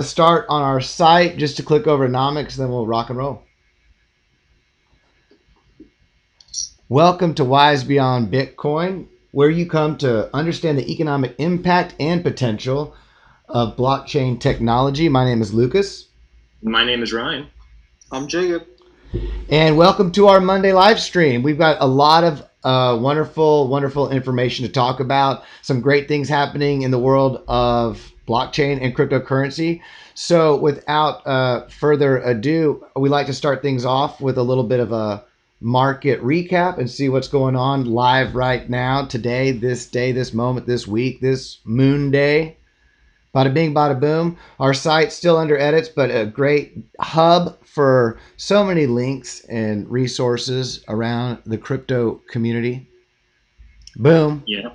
Start on our site just to click over to Nomics, then we'll rock and roll. Welcome to Wise Beyond Bitcoin, where you come to understand the economic impact and potential of blockchain technology. My name is Lucas. My name is Ryan. I'm Jacob. And welcome to our Monday live stream. We've got a lot of wonderful information to talk about. Some great things happening in the world of blockchain and cryptocurrency. So without further ado, we like to start things off with a little bit of a market recap and see what's going on live right now, today, this moment, this week, this moon day. Bada bing, bada boom. Our site's still under edits, but a great hub for so many links and resources around the crypto community. Boom. Yeah.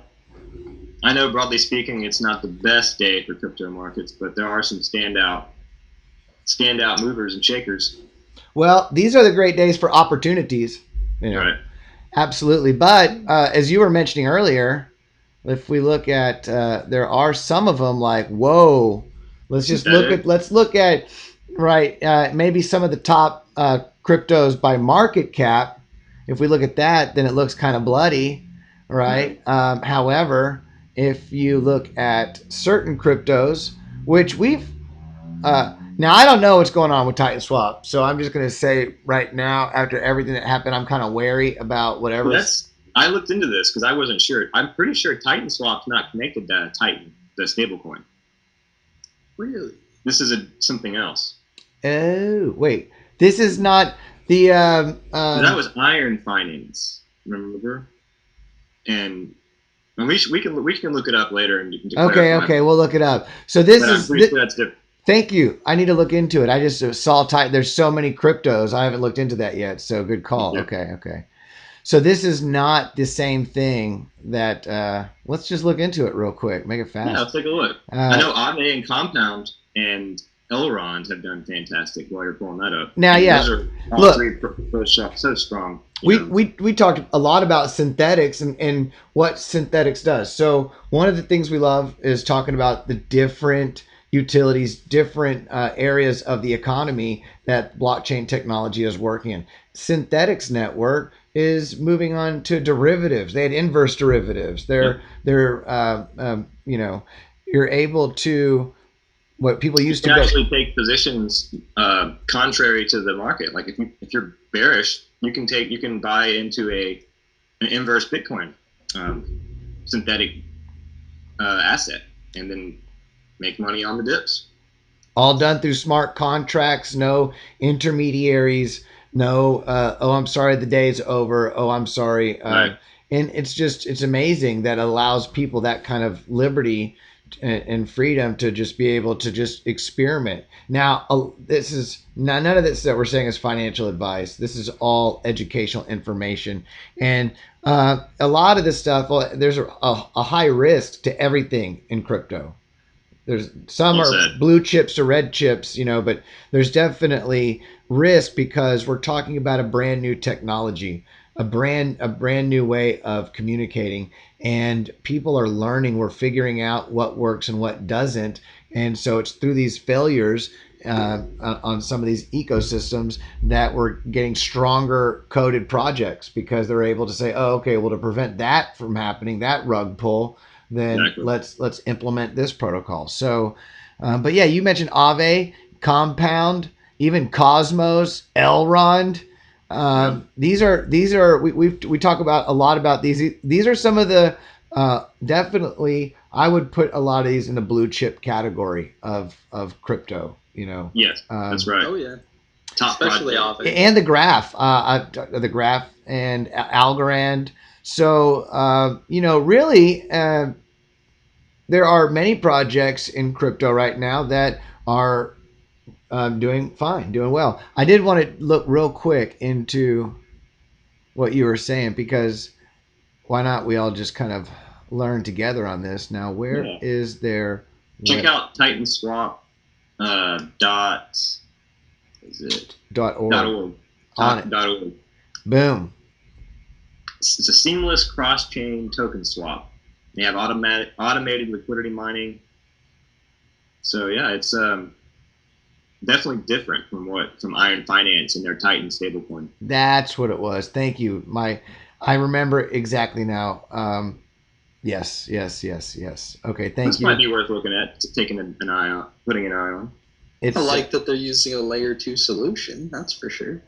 I know, broadly speaking, it's not the best day for crypto markets, but there are some standout movers and shakers. Well, these are the great days for opportunities. You know, Right. Absolutely. But as you were mentioning earlier, if we look at, there are some of them like, whoa, let's look at right, maybe some of the top cryptos by market cap. If we look at that, then it looks kind of bloody, right? However, if you look at certain cryptos, which we've now I don't know what's going on with Titan Swap, so I'm just going to say right now, after everything that happened, I'm kind of wary about whatever. I looked into this because I wasn't sure. I'm pretty sure Titan Swap's not connected to Titan, the stablecoin. Really? This is something else. Oh, wait. This is not the... that was Iron Finance, remember? And we can look it up later. And you can okay, we'll look it up. So this but is... I'm pretty sure that's different. Thank you. I need to look into it. I just saw Titan. There's so many cryptos. I haven't looked into that yet, so good call. Okay. So this is not the same thing that, let's just look into it real quick. Make it fast. Yeah, let's take a look. I know Aave and Compound and Elrond have done fantastic while you're pulling that up. Now, those are all three so strong. We talked a lot about synthetics and what synthetics does. So one of the things we love is talking about the different utilities, different areas of the economy that blockchain technology is working in. Synthetics network is moving on to derivatives. They had inverse derivatives. They're you're able to, what people used to actually take positions contrary to the market. Like if you're bearish, you can buy into an inverse Bitcoin synthetic asset and then make money on the dips. All done through smart contracts, no intermediaries, no, oh, I'm sorry, the day's over. Oh, I'm sorry. Right. And it's amazing that allows people that kind of liberty and freedom to just be able to just experiment. Now, this is none of this that we're saying is financial advice. This is all educational information. And a lot of this stuff, there's a high risk to everything in crypto. There's some are blue chips to red chips, but there's definitely risk because we're talking about a brand new technology, a brand new way of communicating, and people are learning. We're figuring out what works and what doesn't, and so it's through these failures on some of these ecosystems that we're getting stronger coded projects because they're able to say, oh, okay, well, to prevent that from happening, that rug pull, then let's implement this protocol. So, but yeah, you mentioned Aave, Compound, even Cosmos, Elrond. These are we talk about a lot about these. These are some of the definitely I would put a lot of these in the blue chip category of crypto. Yes, that's right. Oh yeah, top especially Aave and the Graph, the Graph and Algorand. So, really, there are many projects in crypto right now that are doing fine, doing well. I did want to look real quick into what you were saying because why not? We all just kind of learn together on this. Now, where is there? Check out Titan Swap dot .org. On it. .org. Boom. It's a seamless cross-chain token swap. They have automated liquidity mining. So yeah, it's definitely different from Iron Finance and their Titan stablecoin. That's what it was. Thank you. I remember exactly now. Yes. Okay, thank This you. might be worth looking at, taking an eye on, putting an eye on. It's I like that they're using a layer 2 solution, that's for sure.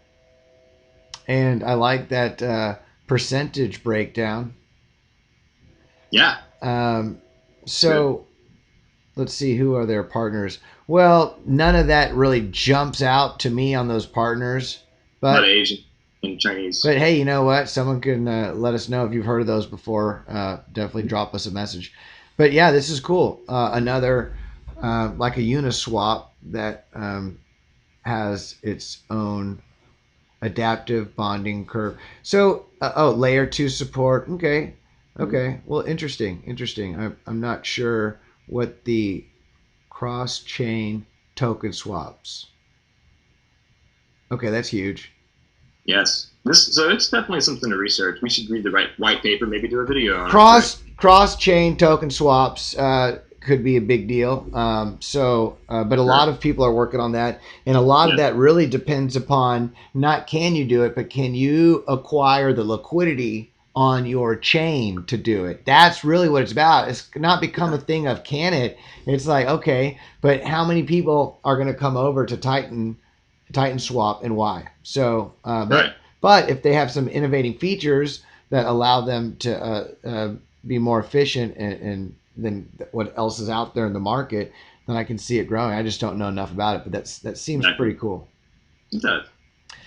and I like that percentage breakdown. Yeah. So let's see, who are their partners? Well, none of that really jumps out to me on those partners, Not but Asian and Chinese. But hey, you know what? Someone can let us know if you've heard of those before. Definitely drop us a message. But yeah, this is cool. Another like a Uniswap that has its own adaptive bonding curve. So layer 2 support. Okay. Well, interesting. I'm not sure what the cross chain token swaps. Okay, that's huge. Yes. So it's definitely something to research. We should read the right white paper, maybe do a video on cross chain token swaps could be a big deal. But a lot of people are working on that, and a lot of that really depends upon not can you do it, but can you acquire the liquidity on your chain to do it. That's really what it's about. It's not become a thing of can it. It's like, okay, but how many people are going to come over to Titan Swap and why? So, but if they have some innovating features that allow them to be more efficient and than what else is out there in the market, then I can see it growing. I just don't know enough about it, but that seems pretty cool. It does.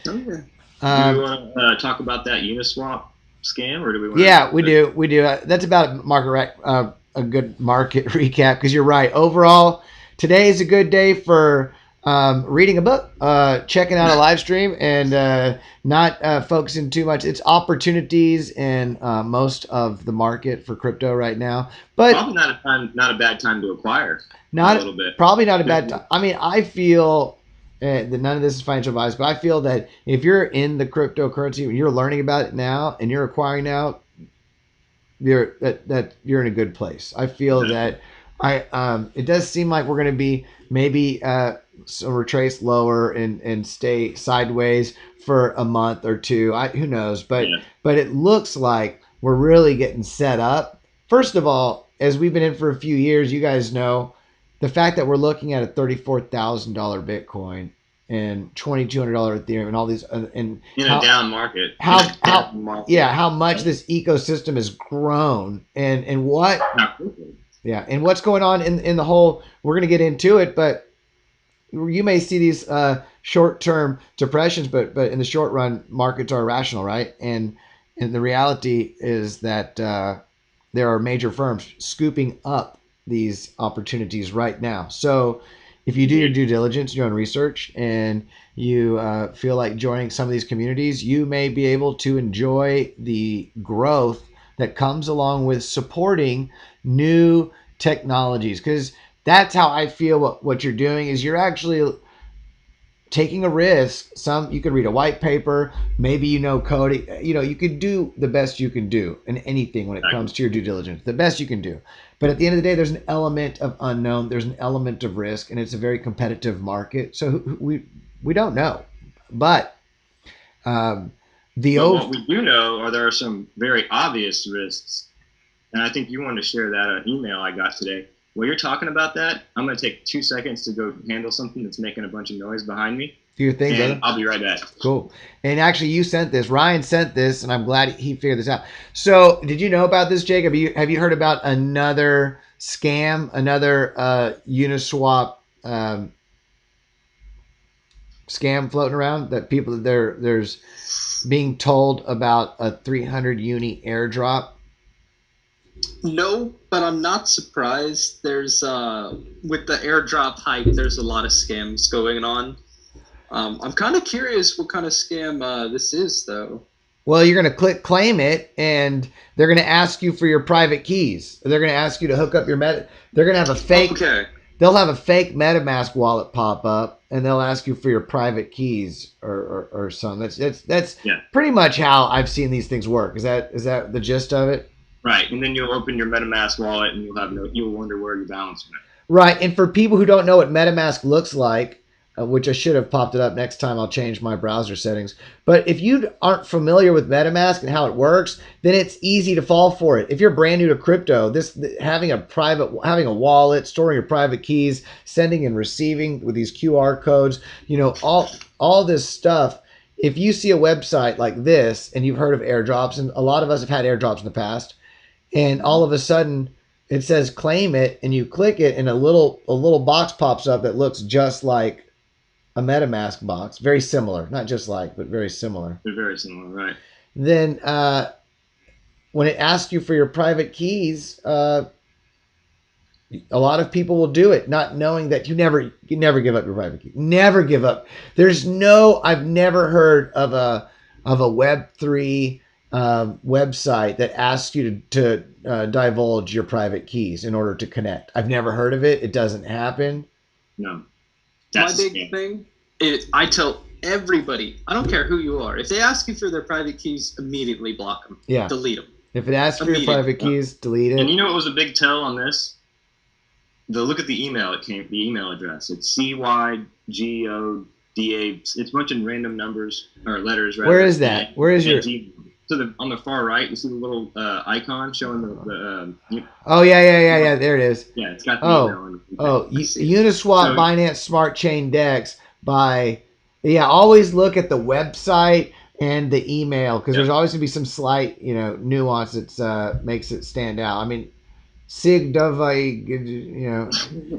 Okay. Do we want to talk about that Uniswap scam, or do we want? Yeah, we do. That's about a good market recap, because you're right. Overall, today is a good day for reading a book, checking out a live stream, and not focusing too much. It's opportunities in most of the market for crypto right now, but probably not a bad time to acquire. Not a little bit. Probably not a bad time. I mean, I feel that none of this is financial advice, but I feel that if you're in the cryptocurrency and you're learning about it now and you're acquiring now, you're in a good place. I feel that it does seem like we're going to be maybe some retrace lower and stay sideways for a month or two. Who knows? But it looks like we're really getting set up. First of all, as we've been in for a few years, you guys know the fact that we're looking at a $34,000 Bitcoin and $2,200 Ethereum and all these and in a down market. How much this ecosystem has grown and what and what's going on in the whole. We're going to get into it, but you may see these short-term depressions, but in the short run, markets are irrational, right? And the reality is that there are major firms scooping up these opportunities right now. So if you do your due diligence, your own research, and you feel like joining some of these communities, you may be able to enjoy the growth that comes along with supporting new technologies. Because that's how I feel what you're doing is you're actually taking a risk. You could read a white paper, maybe coding. You could do the best you can do in anything when it comes to your due diligence, the best you can do. But at the end of the day, there's an element of unknown, there's an element of risk, and it's a very competitive market. So we don't know. But what we do know are there are some very obvious risks, and I think you wanted to share that email I got today. While you're talking about that, I'm going to take 2 seconds to go handle something that's making a bunch of noise behind me. Do your thing, brother. I'll be right back. Cool. And actually, you sent this. Ryan sent this, and I'm glad he figured this out. So, did you know about this, Jacob? Have you heard about another scam, another Uniswap scam floating around that there's being told about a 300 uni airdrop? No, but I'm not surprised. There's with the airdrop hype, there's a lot of scams going on. I'm kind of curious what kind of scam this is, though. Well, you're going to click claim it, and they're going to ask you for your private keys. They're going to ask you to hook up your They're going to have a fake. Okay. They'll have a fake MetaMask wallet pop up, and they'll ask you for your private keys or something. That's pretty much how I've seen these things work. Is that the gist of it? Right, and then you'll open your MetaMask wallet, and you'll wonder where your balance went. Right, and for people who don't know what MetaMask looks like, which I should have popped it up. Next time I'll change my browser settings. But if you aren't familiar with MetaMask and how it works, then it's easy to fall for it. If you're brand new to crypto, having a wallet, storing your private keys, sending and receiving with these QR codes, all this stuff. If you see a website like this and you've heard of airdrops, and a lot of us have had airdrops in the past, and all of a sudden it says claim it, and you click it, and a little box pops up that looks just like a MetaMask box, very similar, not just like, but very similar. They're very similar, right? Then when it asks you for your private keys, a lot of people will do it, not knowing that you never give up your private key. Never give up. I've never heard of a Web3 website that asks you to divulge your private keys in order to connect. I've never heard of it. It doesn't happen. No. My big thing is I tell everybody, I don't care who you are, if they ask you for their private keys, immediately block them. Yeah. Delete them. If it asks for your private keys, delete it. And you know what was a big tell on this? Look at the email. The email address. It's CYGODA. It's a bunch of random numbers or letters. Rather. Where is that? Where is your? So on the far right, you see the little icon showing the. Oh yeah. There it is. Yeah, it's got the email. Uniswap, Binance Smart Chain DEX by. Yeah, always look at the website and the email, because there's always gonna be some slight nuance that makes it stand out. I mean, Sig Dovai,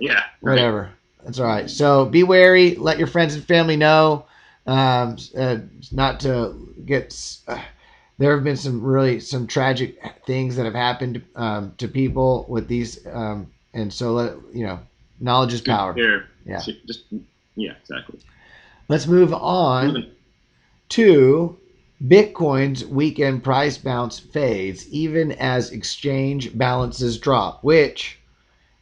yeah, whatever. That's all right. So be wary. Let your friends and family know. Not to get. There have been some tragic things that have happened to people with these, and so knowledge is power. Yeah. Yeah, exactly. Let's move on to Bitcoin's weekend price bounce fades even as exchange balances drop, which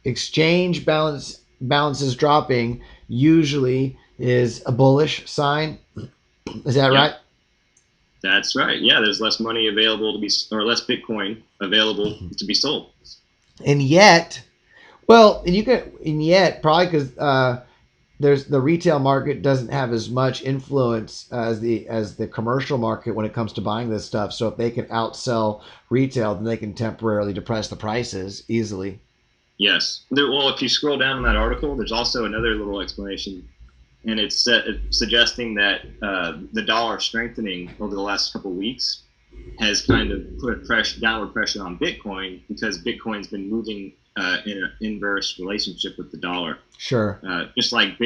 exchange balances dropping usually is a bullish sign. Is that right? That's right. Yeah, there's less money available or less Bitcoin available to be sold. And yet, probably because there's the retail market doesn't have as much influence as the commercial market when it comes to buying this stuff. So if they can outsell retail, then they can temporarily depress the prices easily. Yes. Well, if you scroll down in that article, there's also another little explanation, and it's suggesting that the dollar strengthening over the last couple of weeks has kind of put downward pressure on Bitcoin, because Bitcoin's been moving in an inverse relationship with the dollar. Sure. Just like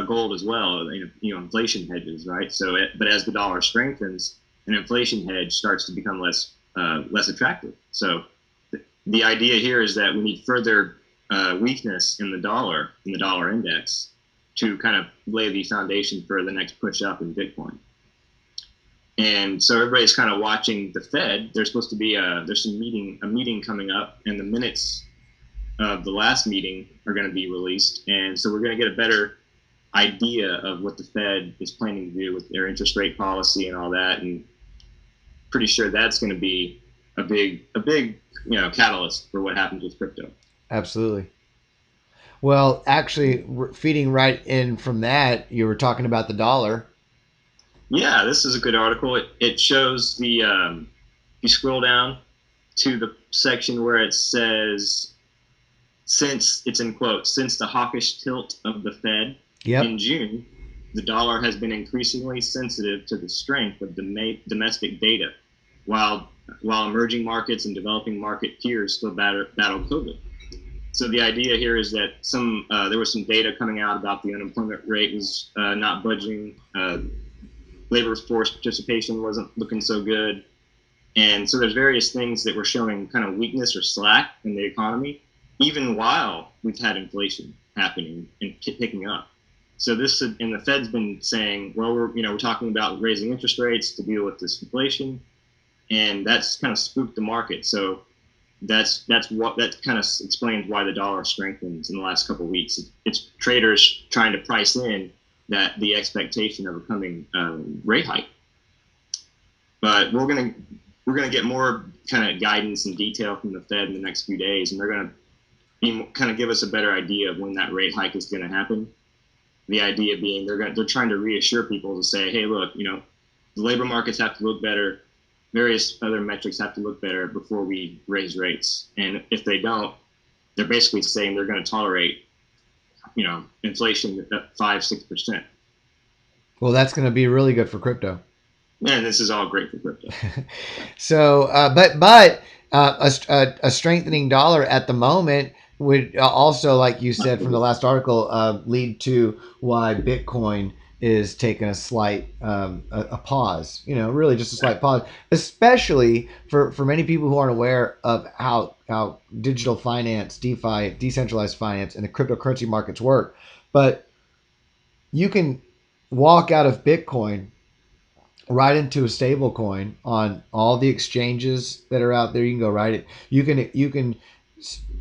gold as well, inflation hedges, right? But as the dollar strengthens, an inflation hedge starts to become less attractive. So the idea here is that we need further weakness in the dollar index to kind of lay the foundation for the next push up in Bitcoin. And so everybody's kind of watching the Fed. There's supposed to be a meeting coming up, and the minutes of the last meeting are going to be released. And so we're going to get a better idea of what the Fed is planning to do with their interest rate policy and all that. And pretty sure that's going to be a big catalyst for what happens with crypto. Absolutely. Well, actually, feeding right in from that, you were talking about the dollar. Yeah, this is a good article. It shows if you scroll down to the section where it says, since the hawkish tilt of the Fed in June, the dollar has been increasingly sensitive to the strength of domestic data, while emerging markets and developing market peers still battle COVID. So the idea here is that there was some data coming out about the unemployment rate was not budging, labor force participation wasn't looking so good, and so there's various things that were showing kind of weakness or slack in the economy, even while we've had inflation happening and picking up. So and the Fed's been saying, well, we're talking about raising interest rates to deal with this inflation, and that's kind of spooked the market. So that kind of explains why the dollar strengthens in the last couple of weeks. It's traders trying to price in that the expectation of a coming rate hike. But we're gonna get more kind of guidance and detail from the Fed in the next few days, and they're gonna kind of give us a better idea of when that rate hike is going to happen. The idea being they're trying to reassure people to say, hey, look, the labor markets have to look better, various other metrics have to look better before we raise rates. And if they don't, they're basically saying they're going to tolerate, inflation at 5-6%. Well, that's going to be really good for crypto. And this is all great for crypto. So, but a strengthening dollar at the moment would also, like you said from the last article, lead to why Bitcoin is taking a slight a pause. Really just a slight pause, especially for many people who aren't aware of how digital finance, DeFi, decentralized finance, and the cryptocurrency markets work. But you can walk out of Bitcoin right into a stable coin on all the exchanges that are out there. You can go right it. You can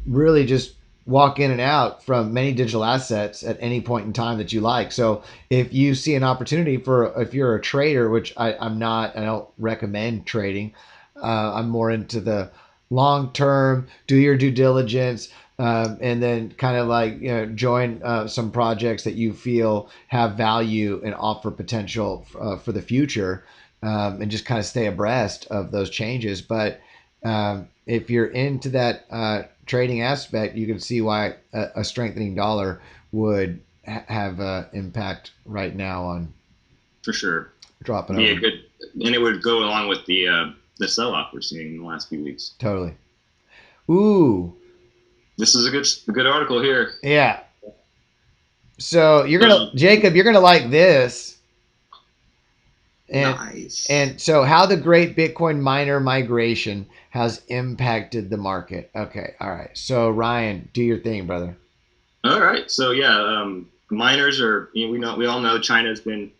really just walk in and out from many digital assets at any point in time that you like. So if you see an opportunity if you're a trader, which I'm not, I don't recommend trading. I'm more into the long term, do your due diligence, and then kind of like join some projects that you feel have value and offer potential for the future, and just kind of stay abreast of those changes. But if you're into that trading aspect, you can see why a strengthening dollar would have an impact right now on for sure dropping be over. a good, and it would go along with the sell-off we're seeing in the last few weeks. Totally. Ooh. This is a good article here. Yeah. So Jacob, you're gonna like this. And, Nice. And so how the great Bitcoin miner migration has impacted the market. Okay. All right. So Ryan, do your thing, brother. All right. So yeah, miners are, we all know China's been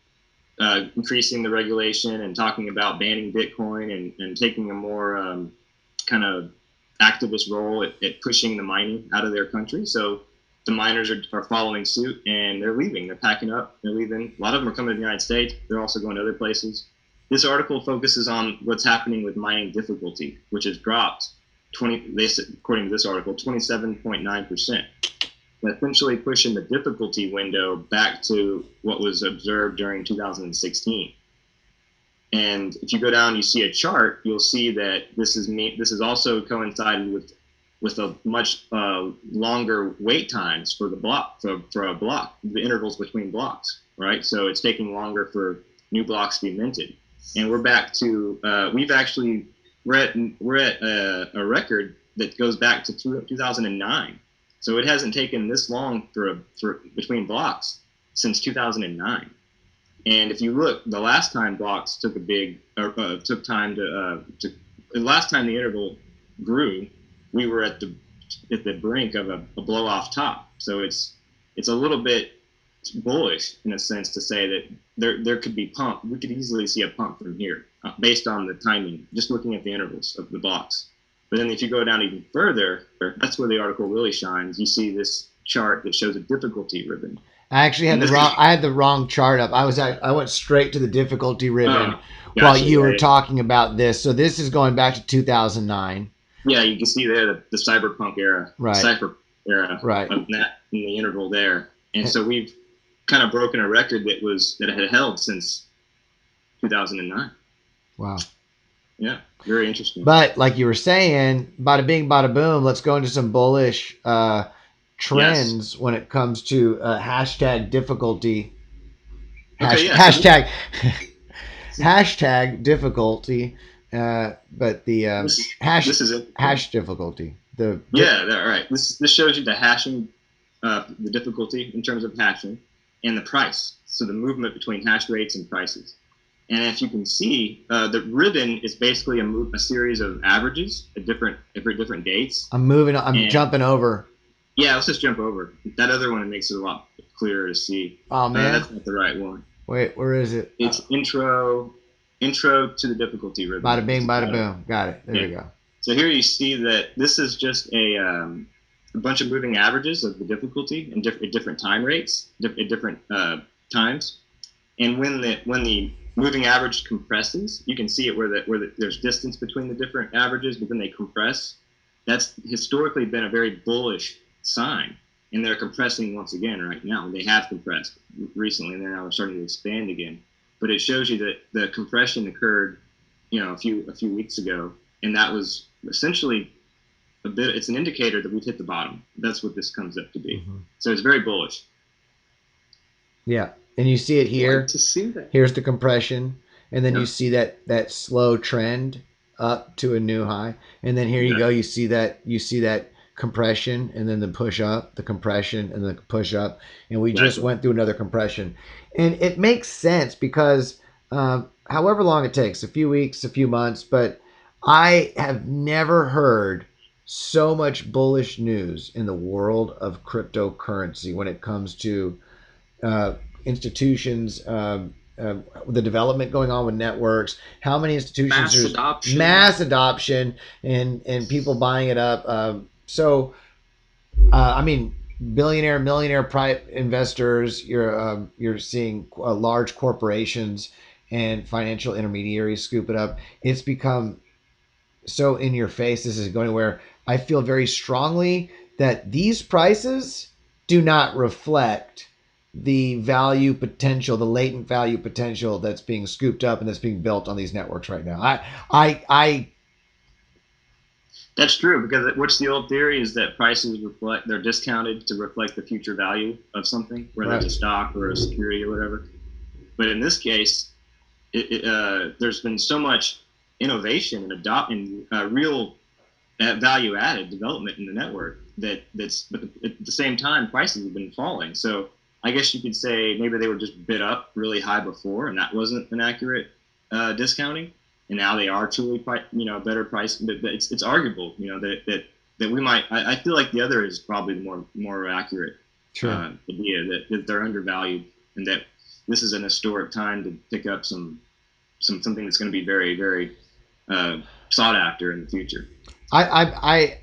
increasing the regulation and talking about banning Bitcoin and taking a more kind of activist role at pushing the mining out of their country. So the miners are following suit, and they're leaving. They're packing up. They're leaving. A lot of them are coming to the United States. They're also going to other places. This article focuses on what's happening with mining difficulty, which has dropped according to this article, 27.9%. Essentially pushing the difficulty window back to what was observed during 2016. And if you go down, you see a chart, you'll see that this is also coincided with a much longer wait times for the block for a block, the intervals between blocks, right? So it's taking longer for new blocks to be minted. And we're back to we're at a record that goes back to 2009. So it hasn't taken this long for between blocks since 2009. And if you look, the last time blocks took time to the last time the interval grew, we were at the brink of a blow off top. So it's a little bit bullish in a sense to say that there could be pump. We could easily see a pump from here based on the timing, just looking at the intervals of the blocks. But then if you go down even further, that's where the article really shines. You see this chart that shows a difficulty ribbon. I actually had I had the wrong chart up. I went straight to the difficulty ribbon while you were talking about this. So this is going back to 2009. Yeah, you can see there the cyberpunk era, right? Cypher era, right? Of that in the interval there, and so we've kind of broken a record that had held since 2009. Wow. Yeah, very interesting. But like you were saying, bada bing, bada boom. Let's go into some bullish trends when it comes to hashtag difficulty. Hashtag hashtag difficulty. But the hash difficulty. All right. This shows you the hashing, the difficulty in terms of hashing, and the price. So the movement between hash rates and prices. And if you can see, the ribbon is basically a series of averages at different dates. I'm jumping over. Yeah, let's just jump over. That other one makes it a lot clearer to see. Oh man, that's not the right one. Wait, where is it? It's intro to the difficulty ribbon. Bada bing, bada boom. Got it. There you go. So here you see that this is just a bunch of moving averages of the difficulty and different time rates at different times. And when the moving average compresses, you can see it where there's distance between the different averages, but then they compress. That's historically been a very bullish sign. and they're compressing once again right now. They have compressed recently, and they're now starting to expand again. But it shows you that the compression occurred, a few weeks ago, and that was essentially it's an indicator that we've hit the bottom. That's what this comes up to be. Mm-hmm. So it's very bullish. Yeah, and you see it here. Like to see that. Here's the compression, and then you see that slow trend up to a new high, and then here you go. You see that compression, and then the push up, the compression, and the push up, and we just went through another compression, and it makes sense because however long it takes, a few weeks, a few months, but I have never heard so much bullish news in the world of cryptocurrency when it comes to institutions, the development going on with networks, how many institutions, mass adoption, and people buying it up. So, I mean, millionaire private investors. You're seeing large corporations and financial intermediaries scoop it up. It's become so in your face. This is going where I feel very strongly that these prices do not reflect the value potential, the latent value potential that's being scooped up and that's being built on these networks right now. I That's true, because what's the old theory is that prices they're discounted to reflect the future value of something, whether it's a stock or a security or whatever. But in this case, there's been so much innovation and adopting real value added development in the network but at the same time, prices have been falling. So I guess you could say maybe they were just bid up really high before, and that wasn't an accurate discounting. And now they are truly, better price. But it's arguable, that we might. I feel like the other is probably the more accurate idea that they're undervalued, and that this is an historic time to pick up something that's going to be very, very sought after in the future. I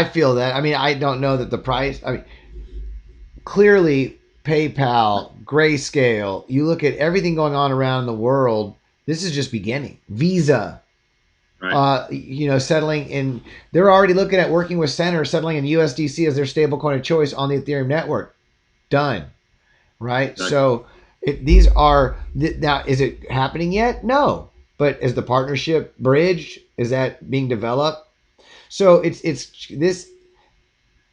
feel that. I mean, I don't know that the price. I mean, clearly PayPal, Grayscale. You look at everything going on around the world. This is just beginning. Visa, right. Settling in. They're already looking at working with Center, settling in USDC as their stablecoin of choice on the Ethereum network. Done. Right. Exactly. So these are now. Is it happening yet? No. But is the partnership bridge? Is that being developed? So it's this.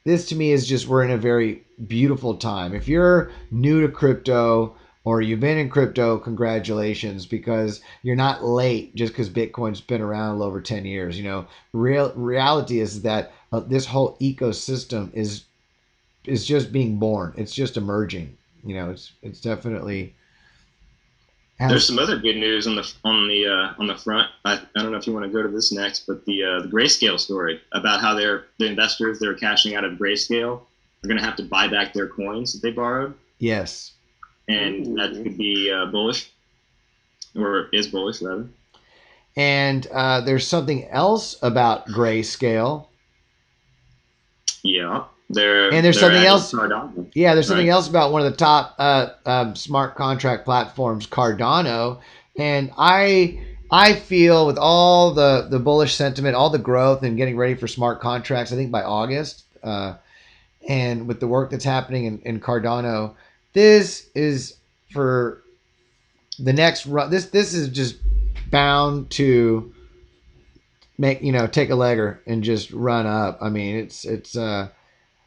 This to me is just we're in a very beautiful time. If you're new to crypto or you've been in crypto, congratulations, because you're not late just because Bitcoin's been around a little over 10 years. Reality is that this whole ecosystem is just being born. It's just emerging. It's definitely. There's some other good news on the front. I don't know if you want to go to this next, but the Grayscale story about how the investors that are cashing out of Grayscale are going to have to buy back their coins that they borrowed. Yes. And that could be bullish, or is bullish rather. And there's something else about Grayscale. Yeah. There's something else. Yeah, there's something else about one of the top smart contract platforms, Cardano. And I feel with all the bullish sentiment, all the growth, and getting ready for smart contracts, I think by August, and with the work that's happening in Cardano, this is for the next run. This is just bound to make take a legger and just run up. I mean,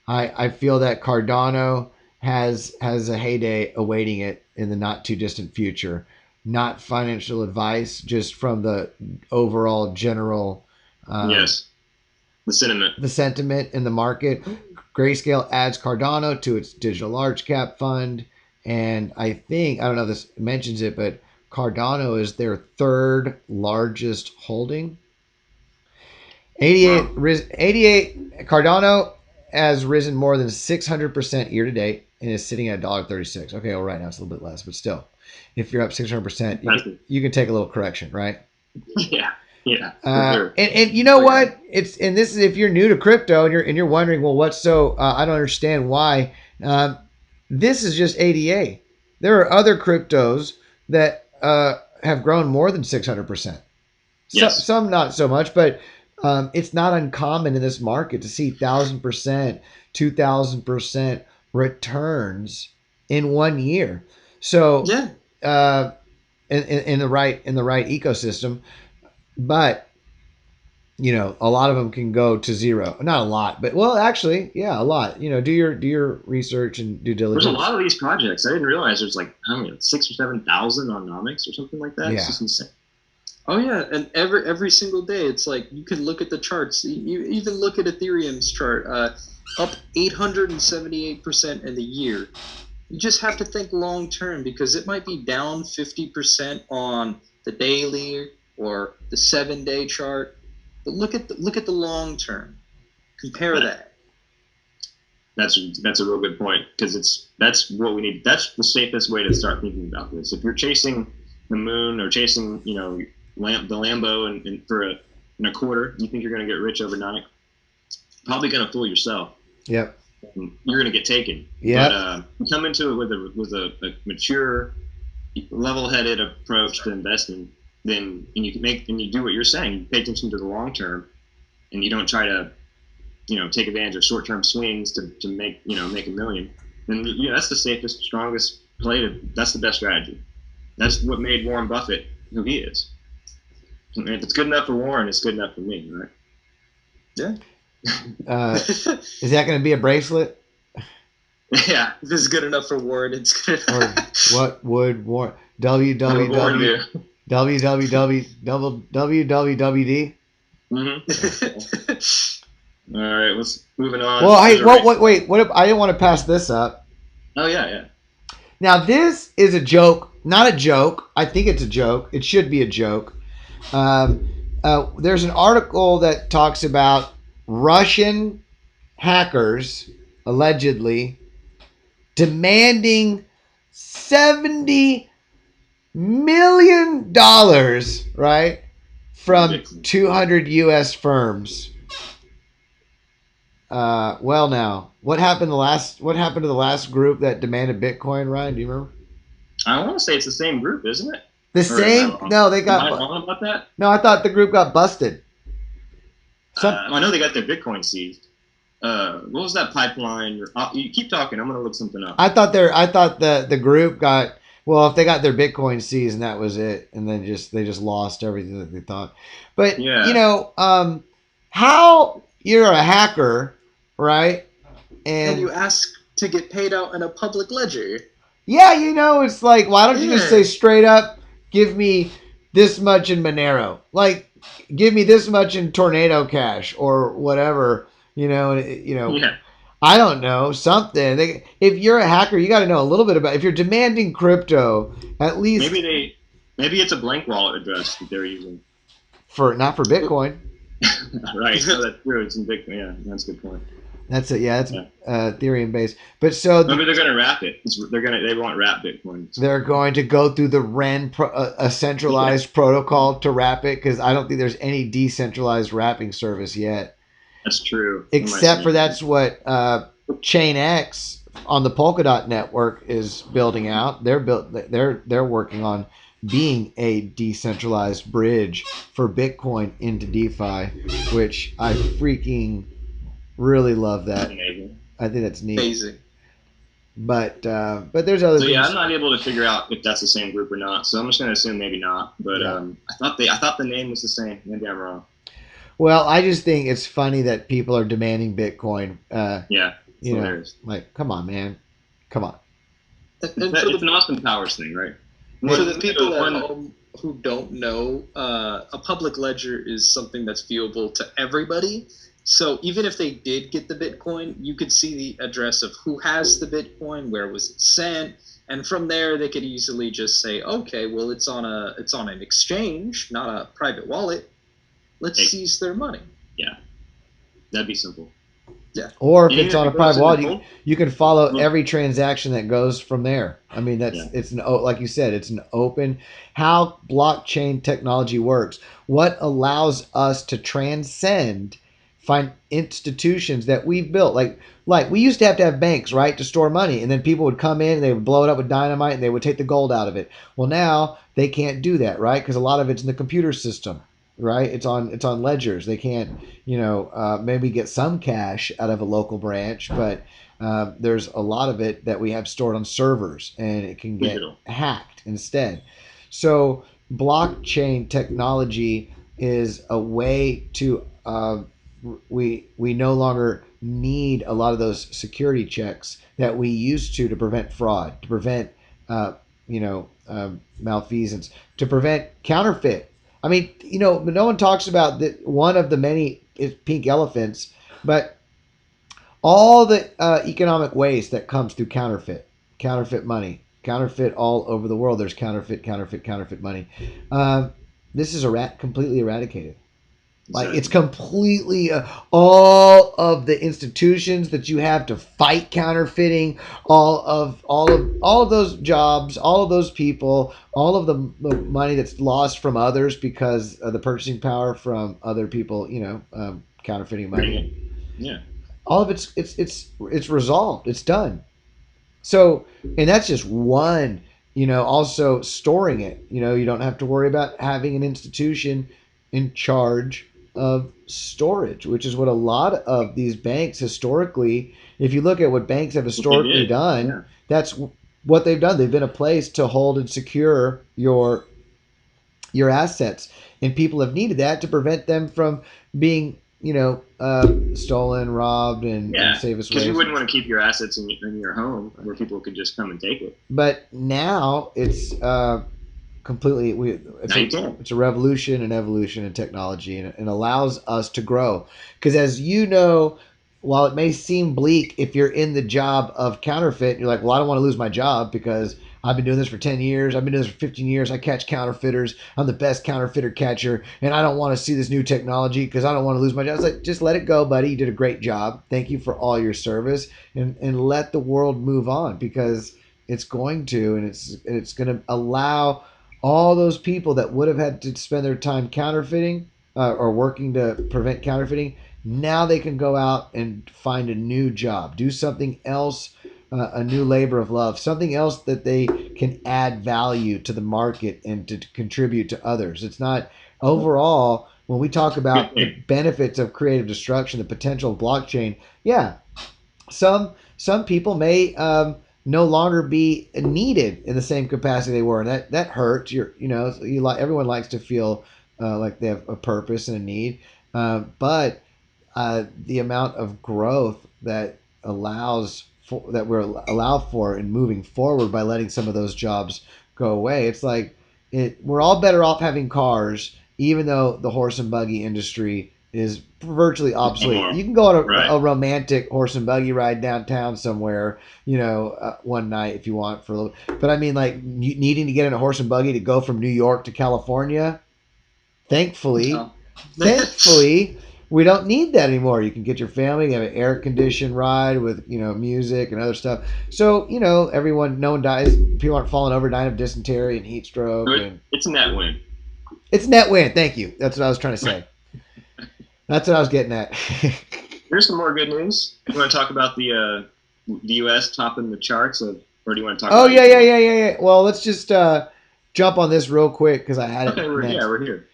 I feel that Cardano has a heyday awaiting it in the not too distant future. Not financial advice, just from the overall general the sentiment in the market. Grayscale adds Cardano to its digital large cap fund, and I don't know if this mentions it, but Cardano is their third largest holding. 88 Cardano has risen more than 600% year to date and is sitting at $1.36. Okay, well, right now it's a little bit less, but still, if you're up 600%, you can take a little correction, right? Yeah. Sure. And you know what? This is if you're new to crypto and you're wondering, well, what's so? I don't understand why. This is just ADA. There are other cryptos that have grown more than 600%. Yes. Some not so much, but it's not uncommon in this market to see 1,000%, 2,000% returns in 1 year. So Yeah. in the right ecosystem, but a lot of them can go to zero. Not a lot, but well, actually, yeah, a lot. Do your research and due There's diligence. a lot of these projects. I didn't realize there's like how many, 6,000 or 7,000 on Nomics or something like that. Yeah. It's just insane. Oh yeah, and every single day, it's like you can look at the charts. You even look at Ethereum's chart, up 878% in the year. You just have to think long term because it might be down 50% on the daily or the 7-day chart. But look at the long term. Compare that. That's a real good point because that's what we need. That's the safest way to start thinking about this. If you're chasing the moon or chasing the Lambo and for a quarter, you think you're going to get rich overnight? Probably going to fool yourself. Yep. You're going to get taken. Yeah. But you come into it with a mature, level-headed approach to investing, then and you do what you're saying. You pay attention to the long term, and you don't try to take advantage of short-term swings to make a million. Then that's the safest, strongest play. That's the best strategy. That's what made Warren Buffett who he is. And if it's good enough for Warren, it's good enough for me, right? Yeah. Is that going to be a bracelet? Yeah. If it's good enough for Warren, it's good enough. Or what would Warren? www. www. Mm-hmm. All right, let's moving on. Well, wait. What if I didn't want to pass this up? Oh yeah. Now this is a joke, not a joke. I think it's a joke. It should be a joke. There's an article that talks about Russian hackers allegedly demanding $70 million, right, from 200 U.S. firms. Well, now, what happened to the last group that demanded Bitcoin, Ryan? Do you remember? I want to say it's the same group, isn't it? The same? No, they got. Am I wrong about that? No, I thought the group got busted. I know they got their Bitcoin seized. What was that pipeline? You keep talking. I'm gonna look something up. I thought the group got. Well, if they got their Bitcoin seized and that was it, and then they just lost everything that they thought. But yeah. How you're a hacker, right? And you ask to get paid out in a public ledger. Yeah, it's like, why don't you just say straight up, give me this much in Monero, like give me this much in Tornado Cash or whatever, Yeah. I don't know, something. If you're a hacker, you got to know a little bit about. If you're demanding crypto, at least maybe it's a blank wallet address that they're using not for Bitcoin. Right. No, that's true. It's in Bitcoin. Yeah, that's a good point. That's it. Yeah, that's Ethereum based. But so maybe they're going to wrap it. They want wrap Bitcoin. They're going to go through the REN, a centralized protocol to wrap it, because I don't think there's any decentralized wrapping service yet. That's true. Except for that's what ChainX on the Polkadot network is building out. They're working on being a decentralized bridge for Bitcoin into DeFi, which I freaking really love that. Amazing. I think that's neat. Amazing. But there's other things. Yeah, I'm not able to figure out if that's the same group or not. So I'm just going to assume maybe not. But I thought the name was the same. Maybe I'm wrong. Well, I just think it's funny that people are demanding Bitcoin. Yeah, hilarious. Like, come on, man, come on. And it's an Austin Powers thing, right? For the people at home who don't know, a public ledger is something that's viewable to everybody. So even if they did get the Bitcoin, you could see the address of who has the Bitcoin, where was it sent, and from there they could easily just say, okay, well it's on an exchange, not a private wallet. Let's seize their money. Yeah, that'd be simple. Yeah. Or if it's on a private wallet, you can follow every transaction that goes from there. I mean, it's like you said, it's an open. How blockchain technology works, what allows us to transcend institutions that we've built, like we used to have banks, right, to store money, and then people would come in and they would blow it up with dynamite and they would take the gold out of it. Well, now they can't do that, right, because a lot of it's in the computer system, right? It's on ledgers. They can't, maybe get some cash out of a local branch, but there's a lot of it that we have stored on servers, and it can get hacked instead. So blockchain technology is a way to we no longer need a lot of those security checks that we used to prevent fraud, to prevent malfeasance, to prevent counterfeit. I mean, no one talks about that. One of the many pink elephants, but all the economic waste that comes through counterfeit money, counterfeit all over the world. There's counterfeit money. This is completely eradicated. Like, it's completely all of the institutions that you have to fight counterfeiting, all of those jobs, all of those people, all of the money that's lost from others because of the purchasing power from other people, counterfeiting money. Yeah. All of it's resolved. It's done. So, and that's just one. Also storing it. You don't have to worry about having an institution in charge of storage, which is what a lot of these banks historically, if you look at what banks have historically done, that's what they've done. They've been a place to hold and secure your assets, and people have needed that to prevent them from being stolen, robbed, and save us. Because you wouldn't want to keep your assets in your home where people could just come and take it. But now it's completely it's a revolution and evolution in technology, and allows us to grow. Because as you know, while it may seem bleak if you're in the job of counterfeit, you're like, well, I don't want to lose my job because I've been doing this for 10 years. I've been doing this for 15 years. I catch counterfeiters. I'm the best counterfeiter catcher, and I don't want to see this new technology because I don't want to lose my job. It's like, just let it go, buddy. You did a great job. Thank you for all your service, and let the world move on, because it's going to, and it's going to allow all those people that would have had to spend their time counterfeiting or working to prevent counterfeiting. Now they can go out and find a new job, do something else, a new labor of love, something else that they can add value to the market and to contribute to others. It's not overall, when we talk about the benefits of creative destruction, the potential of blockchain. Yeah, some people may no longer be needed in the same capacity they were, and that hurts. Everyone likes to feel like they have a purpose and a need, but the amount of growth that we're allowed for in moving forward by letting some of those jobs go away. It's like we're all better off having cars, even though the horse and buggy industry is virtually obsolete. You can go on a romantic horse and buggy ride downtown somewhere, one night if you want for a little. But I mean, like, needing to get in a horse and buggy to go from New York to California. Thankfully, we don't need that anymore. You can get your family, have an air-conditioned ride with, music and other stuff. So, no one dies. People aren't falling over, dying of dysentery and heat stroke. It's a net win. It's a net win. Thank you. That's what I was trying to say. That's what I was getting at. Here's some more good news. You want to talk about the U.S. topping the charts, or do you want to talk? Oh, yeah. Well, let's just jump on this real quick because I had it. Okay, we're here.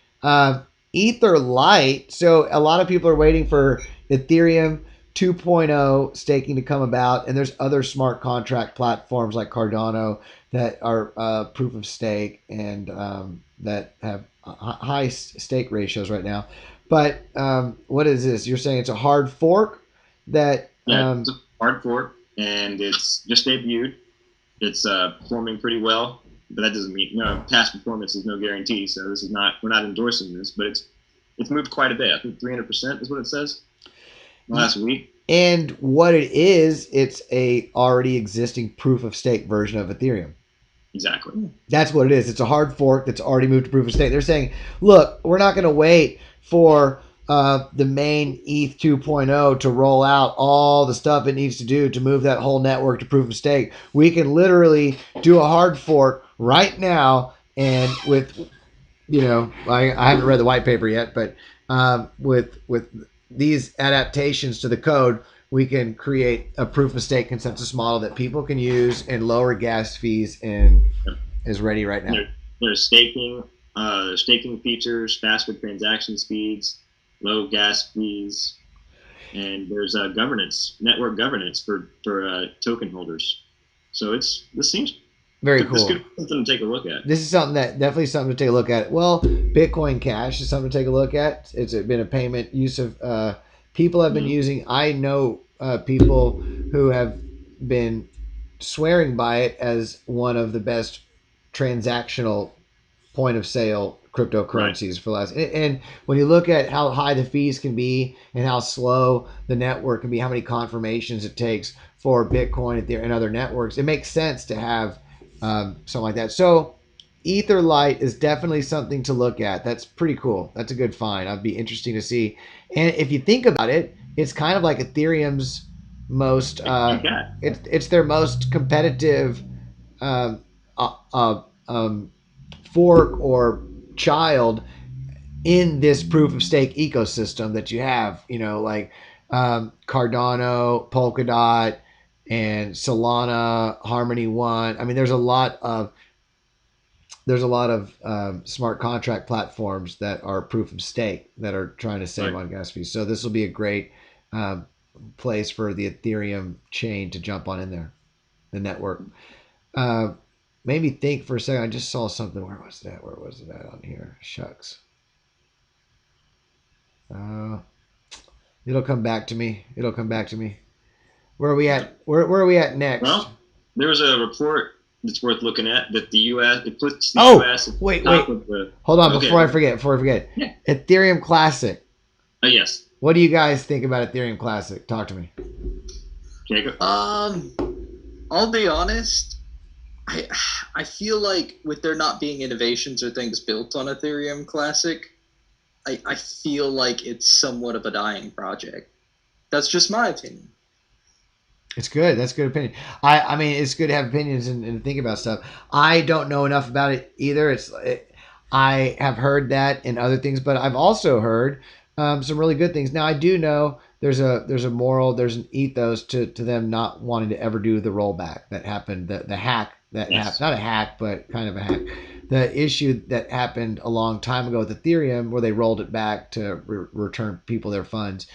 Ether Lite. So a lot of people are waiting for Ethereum 2.0 staking to come about, and there's other smart contract platforms like Cardano that are proof of stake and that have high stake ratios right now. But what is this? You're saying it's a hard fork? It's a hard fork, and it's just debuted. It's performing pretty well. But that doesn't mean past performance is no guarantee. So we're not endorsing this, but it's moved quite a bit. I think 300% is what it says last week. And what it is, it's a already existing proof of stake version of Ethereum. Exactly. That's what it is. It's a hard fork that's already moved to proof of stake. They're saying, look, we're not going to wait for the main ETH 2.0 to roll out all the stuff it needs to do to move that whole network to proof of stake. We can literally do a hard fork right now, and with, I haven't read the white paper yet, but with these adaptations to the code, we can create a proof of stake consensus model that people can use and lower gas fees, and is ready right now. They're staking staking features, faster transaction speeds, low gas fees, and there's network governance for token holders. So this seems Very this cool. could be something to take a look at. This is something that definitely something to take a look at. Well, Bitcoin Cash is something to take a look at. It's been a payment use of people have been using. I know people who have been swearing by it as one of the best transactional point of sale cryptocurrencies Right. for last. And when you look at how high the fees can be and how slow the network can be, how many confirmations it takes for Bitcoin and other networks, it makes sense to have something like that. So Etherlight is definitely something to look at. That's pretty cool. That's a good find. I'd be interesting to see. And if you think about it, it's kind of like Ethereum's most. It's their most competitive um, uh, uh, um, fork or child in this proof of stake ecosystem that you have. You know, like Cardano, Polkadot, and Solana, Harmony One. I mean, there's a lot of smart contract platforms that are proof of stake that are trying to save on gas fees. So this will be a great um, place for the Ethereum chain to jump on in there, the network. Uh, Made me think for a second. I just saw something. Where was that? Where was that on here? Shucks. Uh, it'll come back to me. It'll come back to me. Where are we at? Where are we at next? Well, there was a report that's worth looking at that the U.S. It puts the Oh, U.S. at wait. the top of the. Hold on, Okay. before I forget. Yeah. Ethereum Classic. Yes. What do you guys think about Ethereum Classic? Talk to me. Jacob. I'll be honest. I feel like with there not being innovations or things built on Ethereum Classic, I feel like it's somewhat of a dying project. That's just my opinion. It's good. That's a good opinion. I mean, it's good to have opinions and think about stuff. I don't know enough about it either. I have heard that and other things, but I've also heard some really good things. Now, I do know there's a moral, there's an ethos to them not wanting to ever do the rollback that happened, the hack that happened, not a hack, but kind of a hack. The issue that happened a long time ago with Ethereum, where they rolled it back to return people their funds.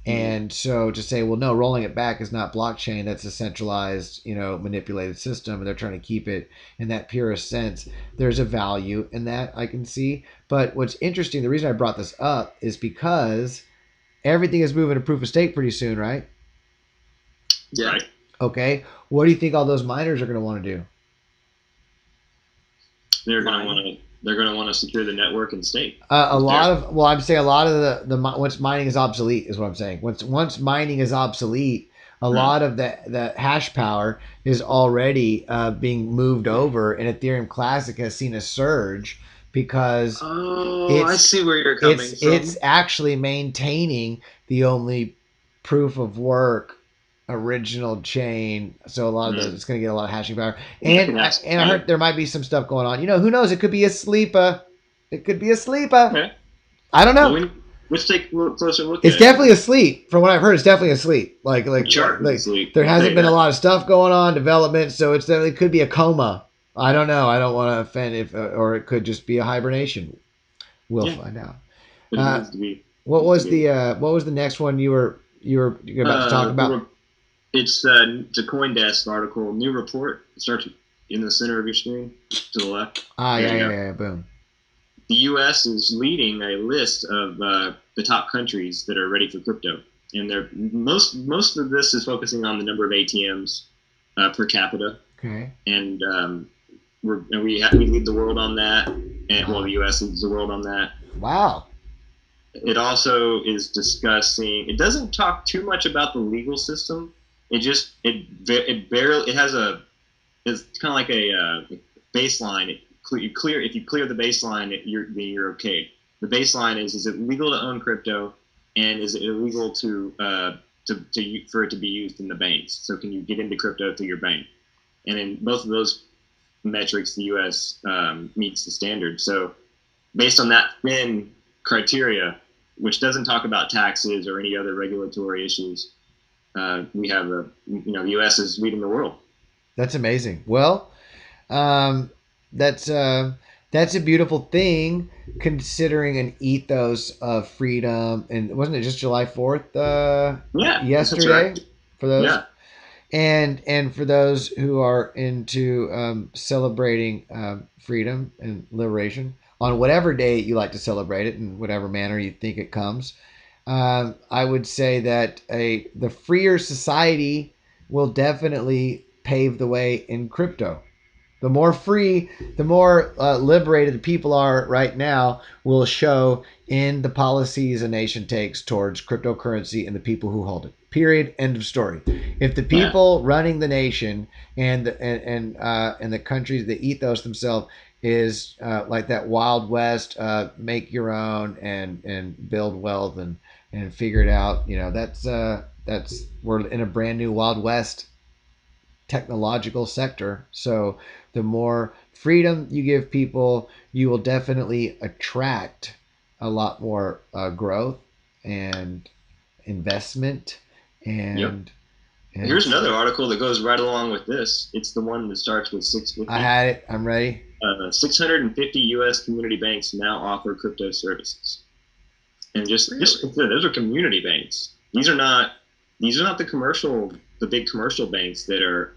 And so to say, well, no, rolling it back is not blockchain. That's a centralized, manipulated system, and they're trying to keep it in that purest sense. There's a value in that I can see. But what's interesting, the reason I brought this up is because everything is moving to proof of stake pretty soon, right? Yeah. Right. Okay. What do you think all those miners are going to want to do? They're going to want to secure the network and stake. I'm saying a lot of the once mining is obsolete is what I'm saying. Once mining is obsolete, a lot of the hash power is already being moved over, and Ethereum Classic has seen a surge because I see where you're coming from. It's actually maintaining the only proof of work original chain, so a lot of those, it's going to get a lot of hashing power, and I heard there might be some stuff going on. Who knows? It could be a sleeper. Okay. I don't know. Well, let's take a closer look. It's definitely asleep. From what I've heard, it's definitely asleep. Like there hasn't been a lot of stuff going on, development, so it could be a coma. I don't know. I don't want to offend or it could just be a hibernation. We'll find out. What was the next one you were about to talk about? It's a CoinDesk article, new report. It starts in the center of your screen to the left. Yeah, boom. The U.S. is leading a list of the top countries that are ready for crypto, and most of this is focusing on the number of ATMs per capita. Okay. And we lead the world on that, and the U.S. leads the world on that. Wow. It also is discussing. It doesn't talk too much about the legal system. It's kind of like a baseline. If you clear the baseline, you're okay. The baseline is it legal to own crypto, and is it illegal for it to be used in the banks? So can you get into crypto through your bank? And in both of those metrics, the U.S. Meets the standard. So based on that thin criteria, which doesn't talk about taxes or any other regulatory issues, we have the U.S. is leading the world. That's amazing. Well, that's That's a beautiful thing, considering an ethos of freedom. And wasn't it just July 4th Yeah, that's yesterday right. for those? Yeah, And for those who are into celebrating freedom and liberation on whatever day you like to celebrate it in whatever manner you think it comes, I would say that the freer society will definitely pave the way in crypto. The more free, the more liberated the people are right now will show in the policies a nation takes towards cryptocurrency and the people who hold it. Period. End of story. If the yeah, people running the nation and the countries, the ethos themselves is like that Wild West, make your own and build wealth and figure it out. That's we're in a brand new Wild West technological sector. So the more freedom you give people, you will definitely attract a lot more growth and investment yep. and Here's so another article that goes right along with this. It's the one that starts with I 650. had it. I'm ready. 650 U.S. community banks now offer crypto services, and just Really? consider those are community banks. These are not the big commercial banks that are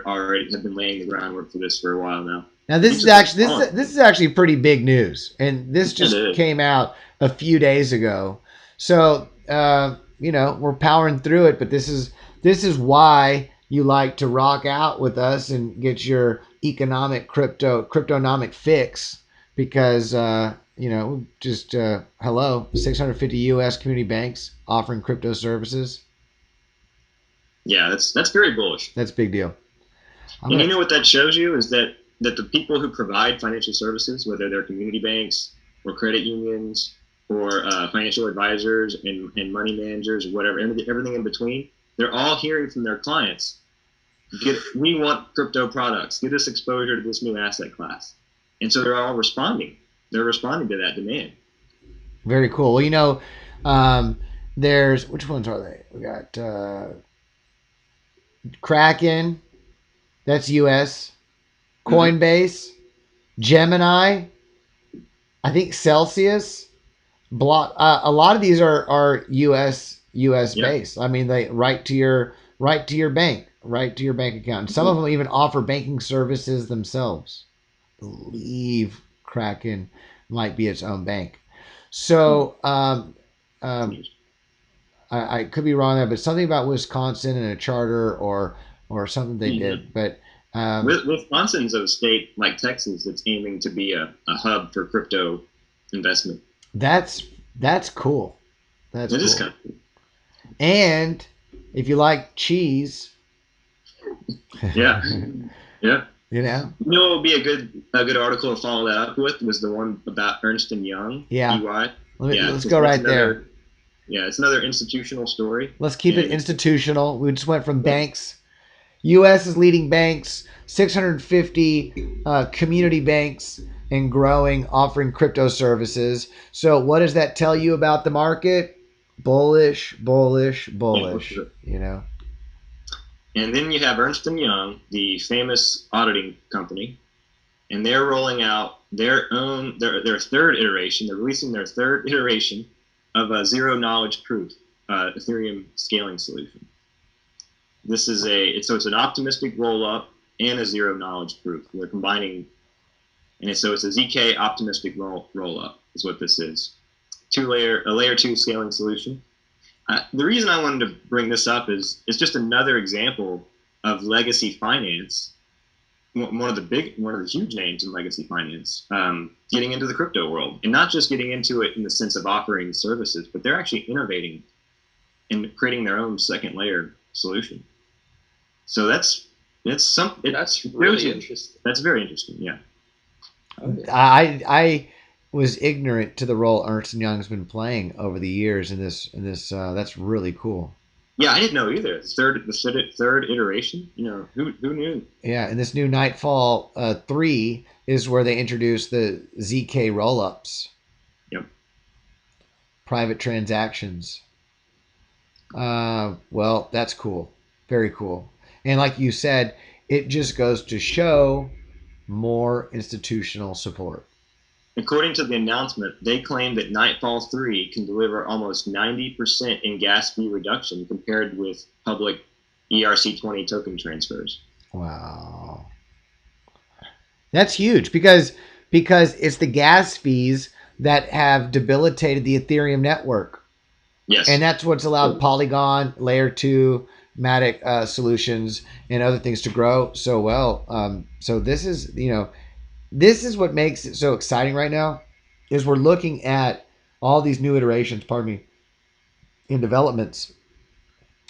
already have been laying the groundwork for this for a while now. Now These are the this is actually pretty big news, and this it just is. came out a few days ago. So we're powering through it, but this is why you like to rock out with us and get your cryptonomic fix because just hello, 650 U.S. community banks offering crypto services. Yeah, that's very bullish. That's a big deal. I'm And you gonna know what that shows you is that the people who provide financial services, whether they're community banks or credit unions or financial advisors and money managers or whatever, everything in between, they're all hearing from their clients, we want crypto products, get us exposure to this new asset class. And so they're all responding. They're responding to that demand. very cool. Well, there's which ones are they? We got Kraken, that's US. Mm-hmm. Coinbase, Gemini, I think Celsius, Block. A lot of these are US Yeah. based. I mean, they right to your bank, right to your bank account. And some of them even offer banking services themselves. I believe Kraken might be its own bank. So um, I could be wrong there, but something about Wisconsin and a charter or something they Mm-hmm. did. But um, Wisconsin's a state like Texas that's aiming to be a hub for crypto investment. that's that's cool. That's It is cool. kind of cool. And if you like cheese, Yeah. Yeah. you know, You know what would be a good article to follow that up with was the one about Ernst and Young, yeah. EY. Yeah, Let's because go that's right there. it's another institutional story. Let's keep it And institutional. We just went from yeah, banks. U.S. is leading banks, 650 community banks and growing, offering crypto services. So, what does that tell you about the market? Bullish, bullish, bullish. and then you have Ernst and Young, the famous auditing company, and they're rolling out their third iteration. They're releasing their third iteration of a zero knowledge proof Ethereum scaling solution. This is it's an optimistic roll up and a zero knowledge proof. They're combining, and so it's a ZK optimistic roll up is what this is. A layer two scaling solution. The reason I wanted to bring this up is it's just another example of legacy finance. One of the huge names in legacy finance, getting into the crypto world, and not just getting into it in the sense of offering services, but they're actually innovating and creating their own second layer solution. So that's really interesting. That's very interesting. Yeah. Okay. I was ignorant to the role Ernst and Young's been playing over the years in this. That's really cool. Yeah, I didn't know either. The third iteration. Who knew? Yeah, and this new Nightfall 3 is where they introduced the ZK rollups, Yep. private transactions. Well, that's cool. Very cool. And like you said, it just goes to show more institutional support. According to the announcement, they claim that Nightfall 3 can deliver almost 90% in gas fee reduction compared with public ERC20 token transfers. Wow. That's huge because it's the gas fees that have debilitated the Ethereum network. Yes. And that's what's allowed Polygon, Layer 2, Matic solutions, and other things to grow so well. So this is, this is what makes it so exciting right now, is we're looking at all these new iterations, in developments.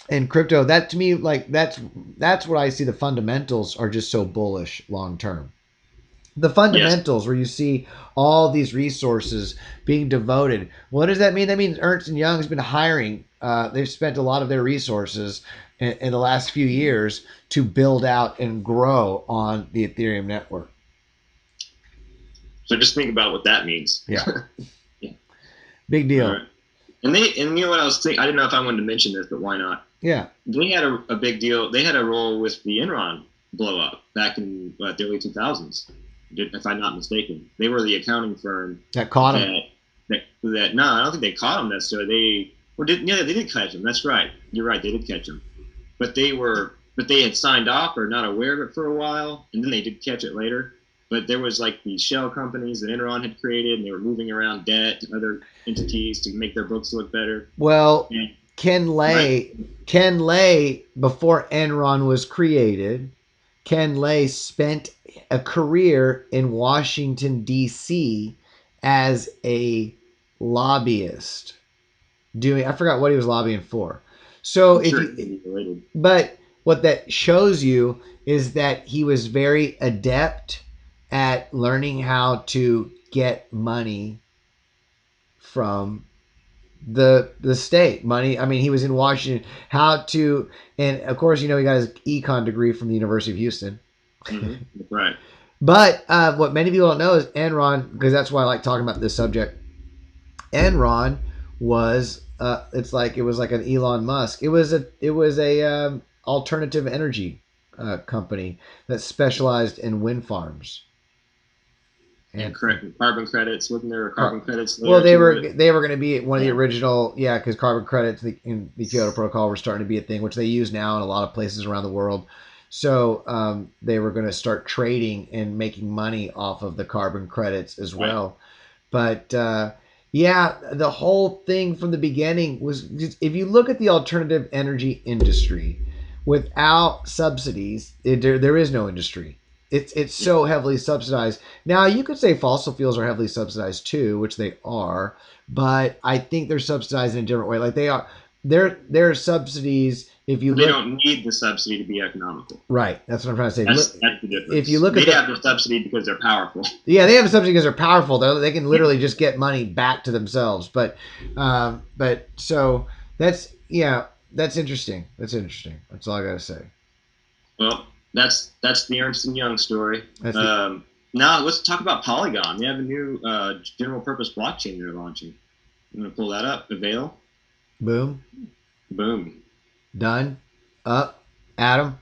And crypto, that to me, that's what I see. The fundamentals are just so bullish long term. The fundamentals, where you see all these resources being devoted. What does that mean? That means Ernst & Young has been hiring. They've spent a lot of their resources in the last few years to build out and grow on the Ethereum network. So just think about what that means. Yeah. Big deal. Right. And you know what I was thinking? I didn't know if I wanted to mention this, but why not? Yeah. They had a big deal. They had a role with the Enron blow up back in the early 2000s, if I'm not mistaken. They were the accounting firm that caught him. No, I don't think they caught him necessarily. They did catch him. That's right. You're right. They did catch him, but they had signed off or not aware of it for a while, and then they did catch it later. But there was these shell companies that Enron had created, and they were moving around debt to other entities to make their books look better. Well, Ken Lay, before Enron was created, Ken Lay spent a career in Washington, D.C. as a lobbyist. I forgot what he was lobbying for. So but what that shows you is that he was very adept at learning how to get money from the state. Money. I mean, he was in Washington. And of course, he got his econ degree from the University of Houston. Mm-hmm. Right. But what many people don't know is Enron, because that's why I like talking about this subject. Enron was it was like an Elon Musk. It was a alternative energy company that specialized in wind farms. And carbon credits, wasn't there? Carbon credits. Well, they were going to be one of the original, because carbon credits in the Kyoto Protocol were starting to be a thing, which they use now in a lot of places around the world. So they were going to start trading and making money off of the carbon credits as well. Right. But the whole thing from the beginning was, if you look at the alternative energy industry, without subsidies, there is no industry. It's so heavily subsidized. Now, you could say fossil fuels are heavily subsidized too, which they are, but I think they're subsidized in a different way. Like they are, their subsidies. They don't need the subsidy to be economical. Right. That's what I'm trying to say. That's the difference. If you look they have the subsidy because they're powerful. Yeah, they have a subsidy because they're powerful. They can literally just get money back to themselves. But so that's interesting. That's interesting. That's all I got to say. Well, that's the Ernst & Young story. Now let's talk about Polygon. They have a new general purpose blockchain they're launching. I'm going to pull that up. Avail. Boom. Done. Up. Adam.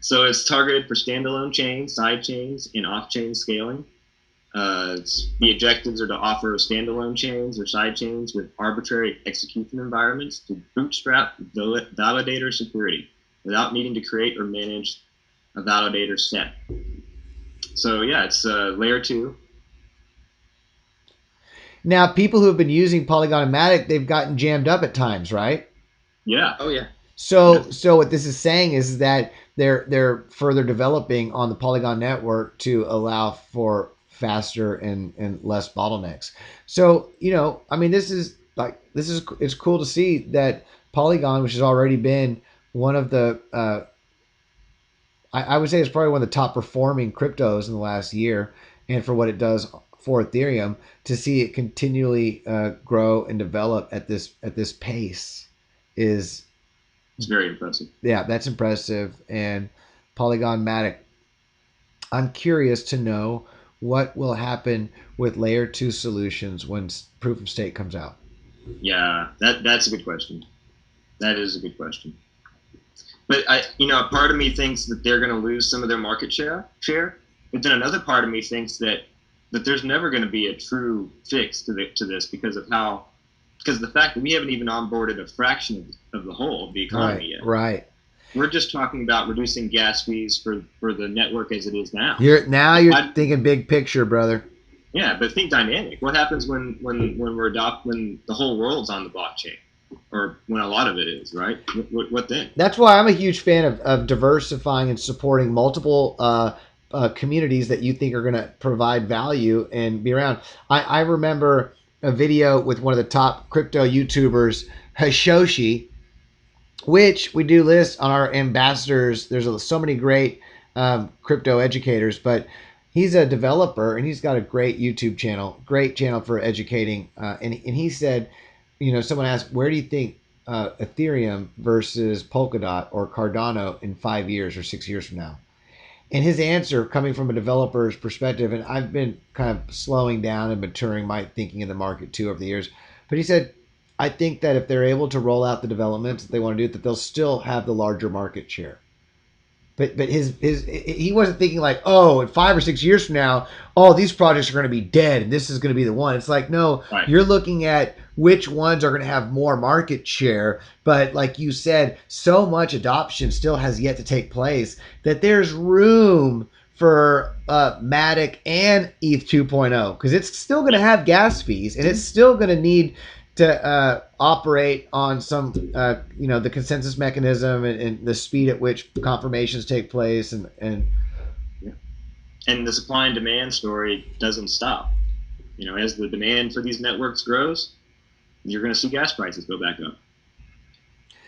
So it's targeted for standalone chains, side chains, and off-chain scaling. The objectives are to offer standalone chains or side chains with arbitrary execution environments to bootstrap validator security without needing to create or manage a validator set. So it's layer 2. Now, people who have been using Polygon and Matic, they've gotten jammed up at times, right? Yeah. Oh yeah. So what this is saying is that they're further developing on the Polygon network to allow for faster and less bottlenecks. So, it's cool to see that Polygon, which has already been one of the I would say it's probably one of the top performing cryptos in the last year, and for what it does for Ethereum, to see it continually grow and develop at this pace it's very impressive. Yeah, that's impressive. And Polygon Matic, I'm curious to know what will happen with layer 2 solutions when proof of stake comes out. Yeah, that's a good question. That is a good question. But a part of me thinks that they're going to lose some of their market share. But then another part of me thinks that there's never going to be a true fix to this because of the fact that we haven't even onboarded a fraction of the whole of the economy yet. Right. We're just talking about reducing gas fees for the network as it is now. You're thinking big picture, brother. Yeah, but think dynamic. What happens when the whole world's on the blockchain, or when a lot of it is, right? What then? That's why I'm a huge fan of diversifying and supporting multiple communities that you think are going to provide value and be around. I remember a video with one of the top crypto YouTubers, Hashoshi, which we do list on our ambassadors. There's so many great crypto educators, but he's a developer and he's got a great YouTube channel, great channel for educating. And he said, someone asked, where do you think Ethereum versus Polkadot or Cardano in 5 years or 6 years from now? And his answer, coming from a developer's perspective, and I've been kind of slowing down and maturing my thinking in the market too over the years, but he said, I think that if they're able to roll out the developments that they want to do, that they'll still have the larger market share. But he wasn't thinking like, oh, in 5 or 6 years from now, all these projects are going to be dead and this is going to be the one. It's like, no, right. You're looking at which ones are going to have more market share. But like you said, so much adoption still has yet to take place that there's room for Matic and ETH 2.0 because it's still going to have gas fees and it's still going to need to operate on some, the consensus mechanism and the speed at which confirmations take place, and the supply and demand story doesn't stop. As the demand for these networks grows, you're going to see gas prices go back up.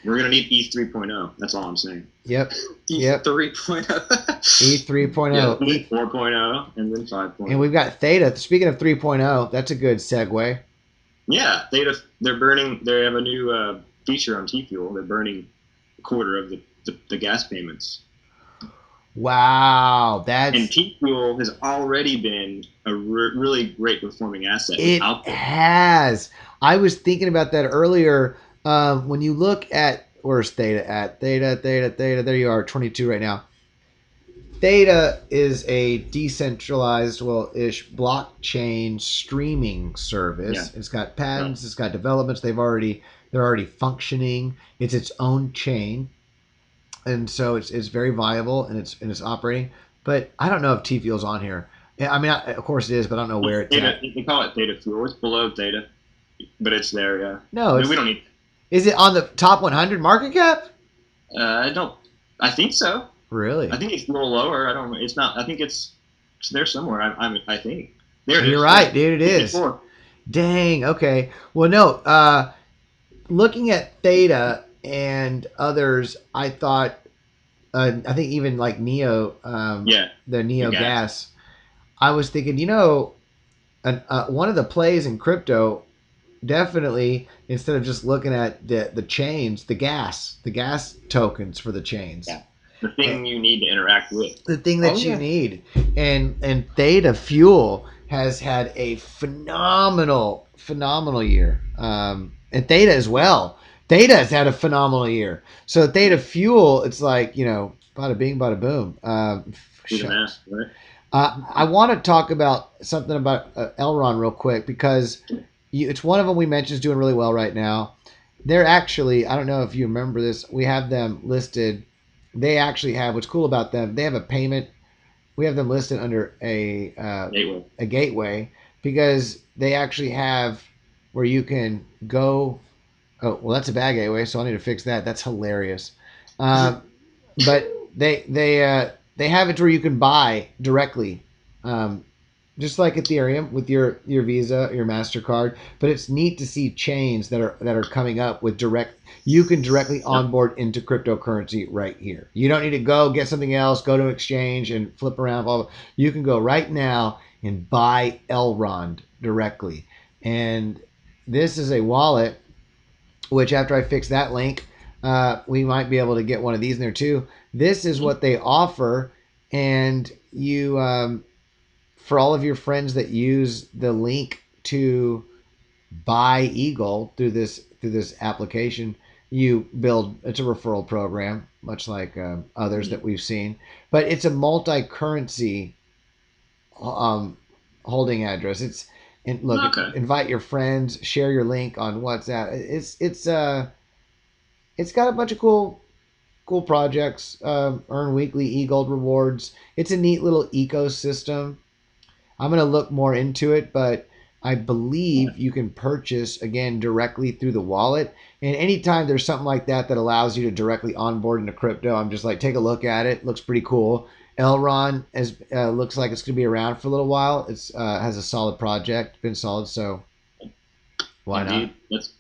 We're going to need ETH 3.0. That's all I'm saying. Yep. ETH 3.0. ETH 3.0. Yeah, ETH 4.0 and then 5.0. And we've got Theta. Speaking of 3.0, that's a good segue. Yeah, they have a new feature on T-Fuel. They're burning a quarter of the gas payments. Wow, and T-Fuel has already been a really great performing asset. It has. I was thinking about that earlier. When you look at, where's Theta at? Theta. There you are, 22 right now. Theta is a decentralized, ish blockchain streaming service. Yeah. It's got patents, It's got developments. They're already functioning. It's its own chain, and so it's very viable and it's operating. But I don't know if T-Fuel's on here. I mean, of course it is, but I don't know where it's at. They call it Theta Fuel. It's below Theta, but it's there. Yeah. No, we don't need. Is it on the top 100 market cap? I think so. Really? I think it's a little lower. I don't know. It's not. I think it's there somewhere. I think. There it is. You're right, dude. It is. Dang. Okay. Well, no. Looking at Theta and others, I thought. I think even like Neo. The Neo Gas. I was thinking, one of the plays in crypto, definitely, instead of just looking at the chains, the gas tokens for the chains. Yeah. The thing you need to interact with. The thing that you need. And Theta Fuel has had a phenomenal year. And Theta as well. Theta has had a phenomenal year. So Theta Fuel, it's like, bada bing, bada boom. Right? I want to talk about something about Elrond real quick because it's one of them we mentioned is doing really well right now. They're actually, I don't know if you remember this, we have them listed. They actually have, what's cool about them, they have a payment. We have them listed under a gateway because they actually have where you can go. Oh, well, that's a bad gateway, so I need to fix that. That's hilarious. But they have it where you can buy directly, just like Ethereum with your Visa, your MasterCard. But it's neat to see chains that are coming up with direct. You can directly onboard into cryptocurrency right here. You don't need to go get something else, go to an exchange and flip around. Blah, blah. You can go right now and buy Elrond directly. And this is a wallet, which after I fix that link, we might be able to get one of these in there too. This is what they offer. And you, for all of your friends that use the link to buy Eagle through this application, it's a referral program. much like others that we've seen. But it's a multi-currency holding address. Look, Okay. invite your friends, share your link on WhatsApp. It's got a bunch of cool projects. Earn weekly e-gold rewards. It's a neat little ecosystem. I'm gonna look more into it, but I believe you can purchase again directly through the wallet. And anytime there's something like that allows you to directly onboard into crypto, I'm just like, take a look at it. Looks pretty cool. Elron looks like it's gonna be around for a little while. It's has a solid project, been solid, so why Indeed. not? That's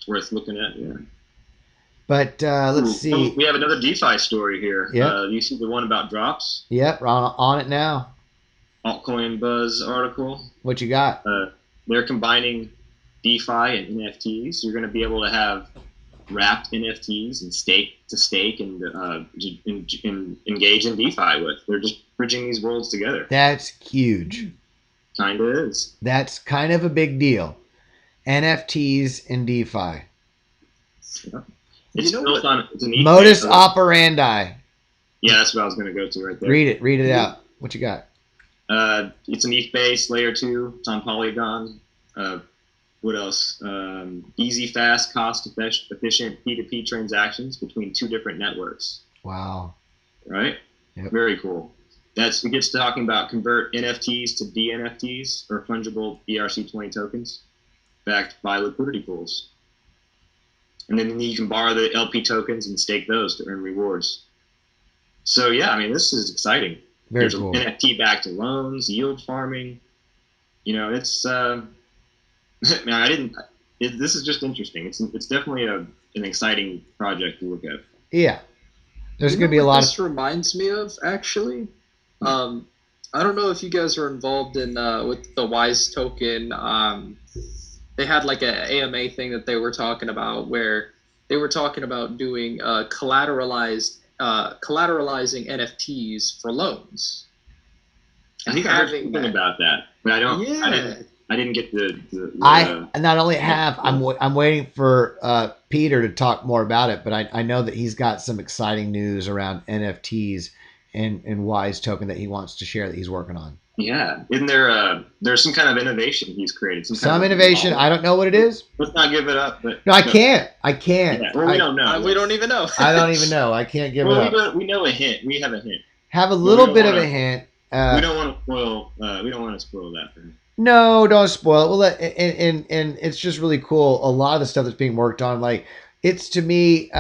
worth looking at. Yeah. But let's see. We have another DeFi story here. Yeah. You see the one about drops? Yep, on it now. Altcoin Buzz article. What you got? They're combining DeFi and NFTs. You're going to be able to have wrapped NFTs and stake and engage in DeFi with. They're just bridging these worlds together. That's huge. Kind of is. That's kind of a big deal. NFTs and DeFi. Yeah. It's built on it's an modus operandi. Yeah, that's what I was going to go to right there. Read it out. What you got? It's an ETH-based layer 2. It's on Polygon. What else? Easy, fast, cost-efficient P2P transactions between two different networks. Wow. Right? Yep. Very cool. It gets talking about convert NFTs to DNFTs, or fungible ERC20 tokens, backed by liquidity pools. And then you can borrow the LP tokens and stake those to earn rewards. So yeah, I mean, this is exciting. Very cool. NFT-backed loans, yield farming. You know, it's man, this is just interesting. It's definitely an exciting project to look at. Yeah, there's going to be a lot. This reminds me of actually. I don't know if you guys are involved in with the Wise token. They had like an AMA thing that they were talking about where they were talking about doing collateralizing NFTs for loans. I think I heard something about that, but I don't. Yeah. I didn't get the I not only have. I'm waiting for Peter to talk more about it, but I know that he's got some exciting news around NFTs and Wise token that he wants to share that he's working on. Yeah, isn't there? There's some kind of innovation he's created. Some innovation. I don't know what it is. Let's not give it up. But no, I can't. Yeah, well, we don't know. We don't even know. I don't even know. I can't give it up. We know a hint. We have a hint. Have a little bit of a hint. We don't want to spoil. We don't want to spoil that for him. No, don't spoil it. Well, and it's just really cool. A lot of the stuff that's being worked on, like it's to me.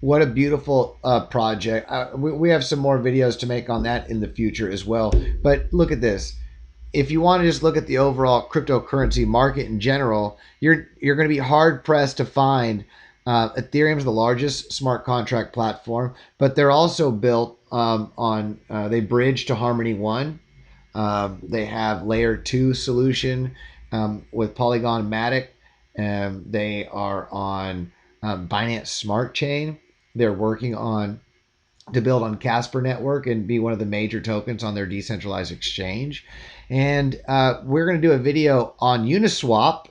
What a beautiful project. We have some more videos to make on that in the future as well. But look at this. If you want to just look at the overall cryptocurrency market in general, you're going to be hard pressed to find Ethereum is the largest smart contract platform, but they're also built on they bridge to Harmony 1. They have layer 2 solution with Polygon Matic. They are on Binance Smart Chain. They're working to build on Casper Network and be one of the major tokens on their decentralized exchange. And we're going to do a video on Uniswap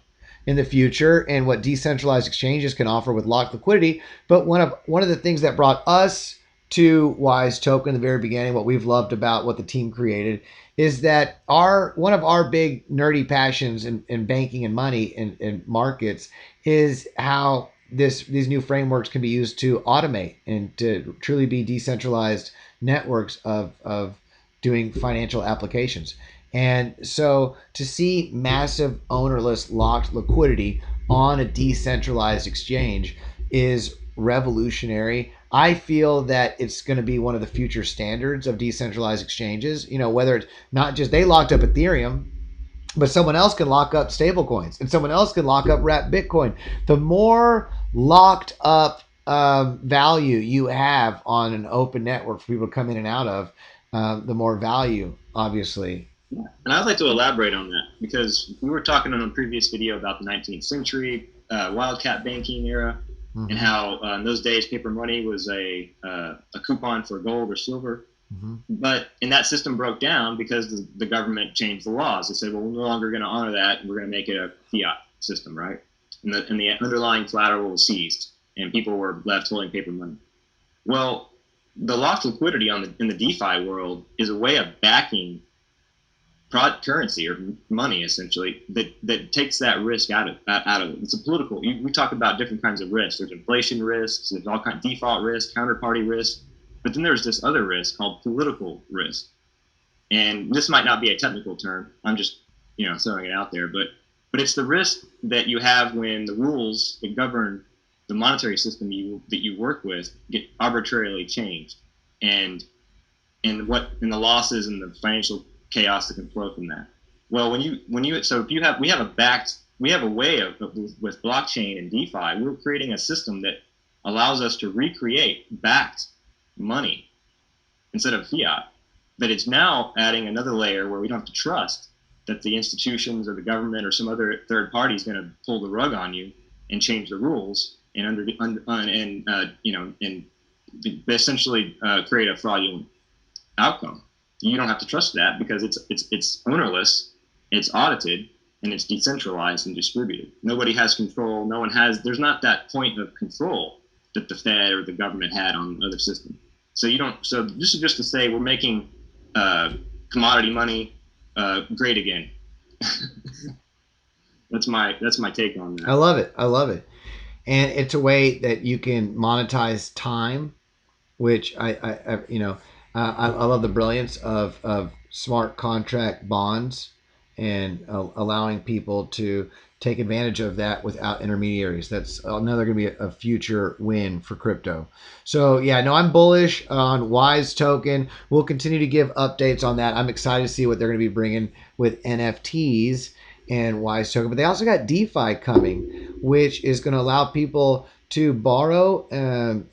in the future and what decentralized exchanges can offer with locked liquidity. But one of the things that brought us to Wise Token in the very beginning, what we've loved about what the team created, is that one of our big nerdy passions in banking and money and markets is how these new frameworks can be used to automate and to truly be decentralized networks of doing financial applications. And so to see massive ownerless locked liquidity on a decentralized exchange is revolutionary. I feel that it's going to be one of the future standards of decentralized exchanges. You know, whether it's not just they locked up Ethereum, but someone else can lock up stablecoins and someone else can lock up wrapped Bitcoin. The more locked up value you have on an open network for people to come in and out of, the more value, obviously. And I'd like to elaborate on that because we were talking on a previous video about the 19th century wildcat banking era, and how in those days paper money was a coupon for gold or silver. But and that system broke down because the government changed the laws. They said, well, we're no longer going to honor that, and we're going to make it a fiat system, right? And the underlying collateral was seized, and people were left holding paper money. Well, the locked liquidity in the DeFi world is a way of backing currency or money, essentially, that takes that risk out of it. It's a political. We talk about different kinds of risks. There's inflation risks. There's all kinds of default risk, counterparty risk, but then there's this other risk called political risk. And this might not be a technical term. I'm just throwing it out there, but it's the risk that you have when the rules that govern the monetary system that you work with get arbitrarily changed, and the losses and the financial chaos that can flow from that. Well, if we have a way with blockchain and DeFi, we're creating a system that allows us to recreate backed money instead of fiat. But it's now adding another layer where we don't have to trust that the institutions or the government or some other third party is going to pull the rug on you and change the rules and essentially create a fraudulent outcome. You don't have to trust that because it's ownerless, it's audited, and it's decentralized and distributed. Nobody has control. There's not that point of control that the Fed or the government had on other systems. So this is just to say we're making commodity money great again. That's my take on that. I love it. And it's a way that you can monetize time, which I love the brilliance of smart contract bonds and allowing people to take advantage of that without intermediaries. That's another going to be a future win for crypto. So yeah, no, I'm bullish on Wise token. We'll continue to give updates on that. I'm excited to see what they're going to be bringing with NFTs and Wise token. But they also got DeFi coming, which is going to allow people to borrow and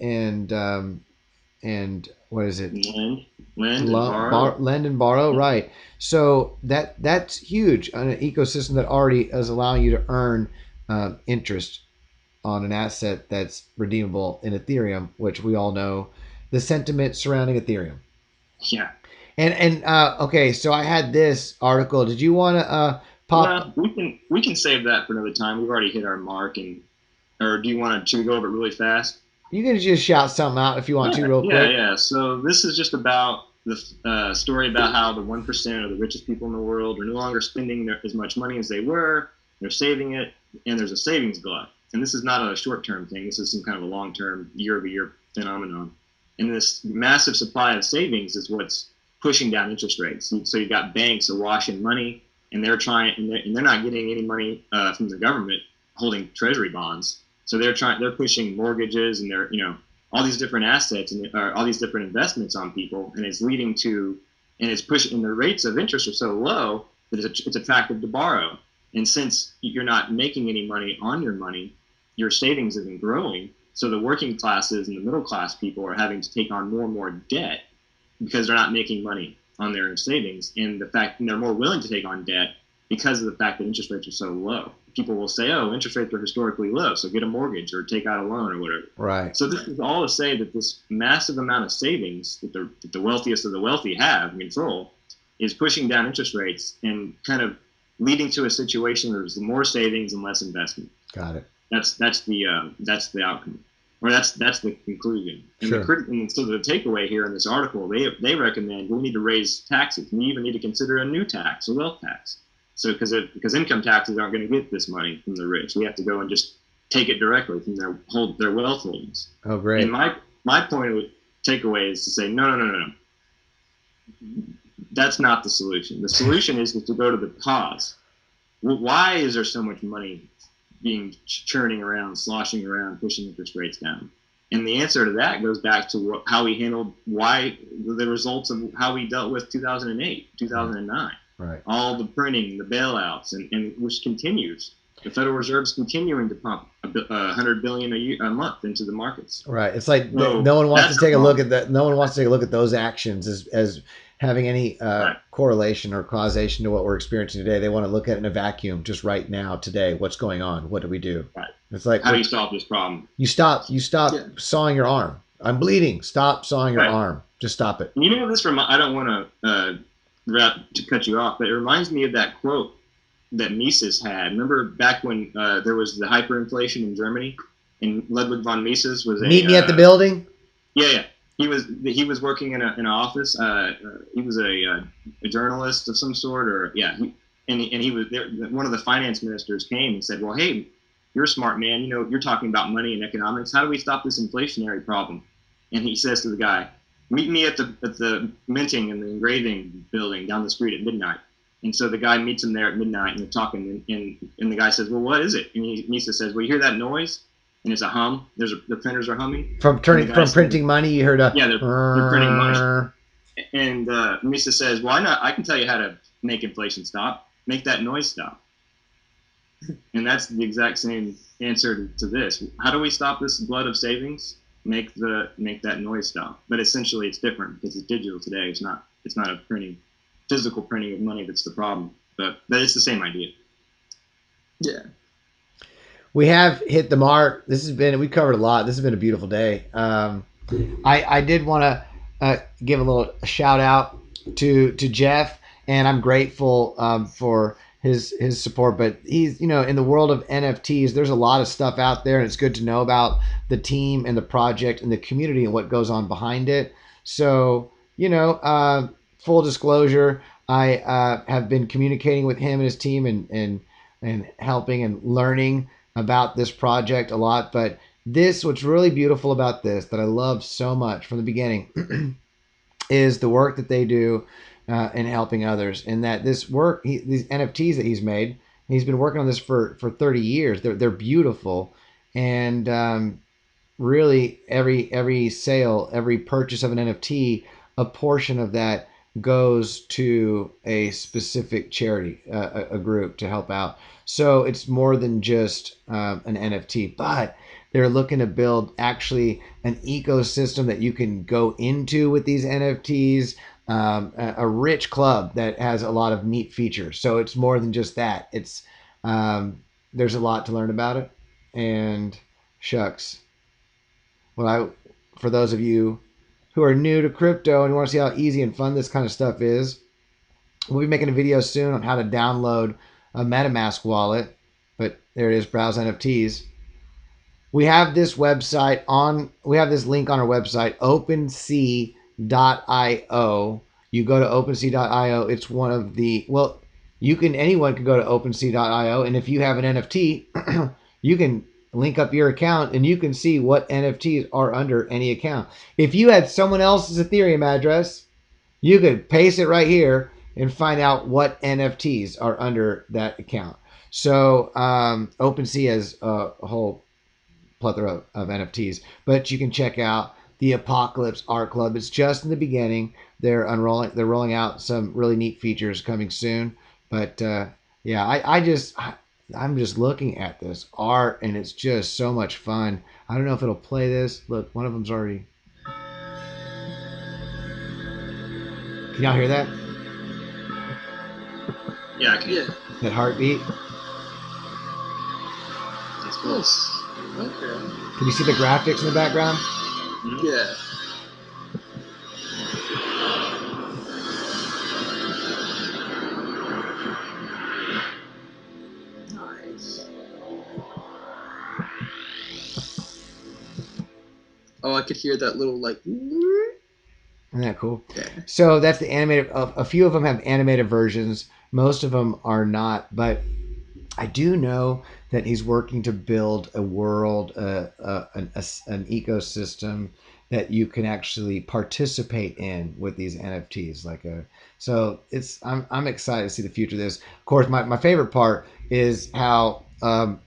what is it? Lend and borrow, right? So that's huge on an ecosystem that already is allowing you to earn interest on an asset that's redeemable in Ethereum, which we all know the sentiment surrounding Ethereum. Yeah. And okay, so I had this article. Did you want to pop? Well, we can save that for another time. We've already hit our mark, or do you want to go over it really fast? You can just shout something out if you want to real quick. Yeah. So this is just about the story about how the 1% of the richest people in the world are no longer spending as much money as they were. They're saving it, and there's a savings glut. And this is not a short-term thing. This is some kind of a long-term, year-over-year phenomenon. And this massive supply of savings is what's pushing down interest rates. So you've got banks awash in money, and they're not getting any money from the government holding treasury bonds. So they're pushing mortgages and all these different assets and all these different investments on people, and it's leading to, and it's pushing, and the rates of interest are so low that it's attractive to borrow. And since you're not making any money on your money, your savings isn't growing. So the working classes and the middle class people are having to take on more and more debt because they're not making money on their savings, and they're more willing to take on debt because of the fact that interest rates are so low. People will say, oh, interest rates are historically low, so get a mortgage or take out a loan or whatever. Right. So this is all to say that this massive amount of savings that the wealthiest of the wealthy have in control is pushing down interest rates and kind of leading to a situation where there's more savings and less investment. Got it. That's the outcome, or that's the conclusion. And, sure. And so the takeaway here in this article, they recommend we need to raise taxes. We even need to consider a new tax, a wealth tax. So because income taxes aren't going to get this money from the rich, we have to go and just take it directly from their wealth holdings. Oh, great. And my point of takeaway is to say no. That's not the solution. The solution is to go to the cause. Why is there so much money being churning around, sloshing around, pushing interest rates down? And the answer to that goes back to how we handled the results of how we dealt with 2008, 2009. Right. All the printing, the bailouts, and which continues. The Federal Reserve's continuing to pump $100 billion a month into the markets. Right. It's like no one wants to take a look at that. No one wants to take a look at those actions as having any correlation or causation to what we're experiencing today. They want to look at it in a vacuum, just right now, today. What's going on? What do we do? Right. It's like, how do you solve this problem? You stop sawing your arm. I'm bleeding. Stop sawing your arm. Just stop it. You know this I don't want to cut you off, but it reminds me of that quote that Mises had. Remember back when there was the hyperinflation in Germany, and Ludwig von Mises was Meet me at the building. Yeah. He was working in an office. He was a journalist of some sort, or he was there. One of the finance ministers came and said, "Well, hey, you're a smart man. You're talking about money and economics. How do we stop this inflationary problem?" And he says to the guy, "Meet me at the minting and the engraving building down the street at midnight." And so the guy meets him there at midnight, and they're talking. And the guy says, "Well, what is it?" And Misa says, "Well, you hear that noise?" And it's a hum. The printers are humming from printing money. You heard a they're printing money. And Misa says, "Why not? I can tell you how to make inflation stop. Make that noise stop." And that's the exact same answer to this. How do we stop this glut of savings? Make that noise stop. But essentially, it's different because it's digital today. It's not a physical printing of money that's the problem. But it's the same idea. Yeah. We have hit the mark. We covered a lot. This has been a beautiful day. I did want to give a little shout out to Jeff, and I'm grateful for his support. But he's, in the world of NFTs, there's a lot of stuff out there, and it's good to know about the team and the project and the community and what goes on behind it. So, full disclosure, I have been communicating with him and his team and helping and learning about this project a lot. But what's really beautiful about this, that I love so much from the beginning, is the work that they do in helping others. And that this work, these NFTs that he's made, he's been working on this for 30 years. They're beautiful. And really every sale, every purchase of an NFT, a portion of that goes to a specific charity, a group to help out. So it's more than just an NFT, but they're looking to build actually an ecosystem that you can go into with these NFTs, a rich club that has a lot of neat features. So it's more than just that. It's there's a lot to learn about it. And shucks, for those of you who are new to crypto and want to see how easy and fun this kind of stuff is, we'll be making a video soon on how to download a MetaMask wallet. But there it is, browse NFTs. We have this website we have this link on our website, OpenSea.io. You go to OpenSea.io. It's one of anyone can go to OpenSea.io, and if you have an NFT, you can link up your account and you can see what NFTs are under any account. If you had someone else's Ethereum address, you could paste it right here and find out what NFTs are under that account. So OpenSea has a whole plethora of NFTs, but you can check out the Apocalypse Art Club. It's just in the beginning. They're rolling out some really neat features coming soon. But I'm just looking at this art, and it's just so much fun. I don't know if it'll play this. Look, one of them's already. Can y'all hear that? Yeah, I can. Yeah. That heartbeat. That's cool. Okay. Can you see the graphics in the background? Mm-hmm. Yeah. Nice. Oh, I could hear that little like. Isn't that cool? Yeah. So that's the animated. A few of them have animated versions. Most of them are not. But I do know that he's working to build a world, an ecosystem that you can actually participate in with these NFTs. So I'm excited to see the future of this. Of course, my favorite part is how a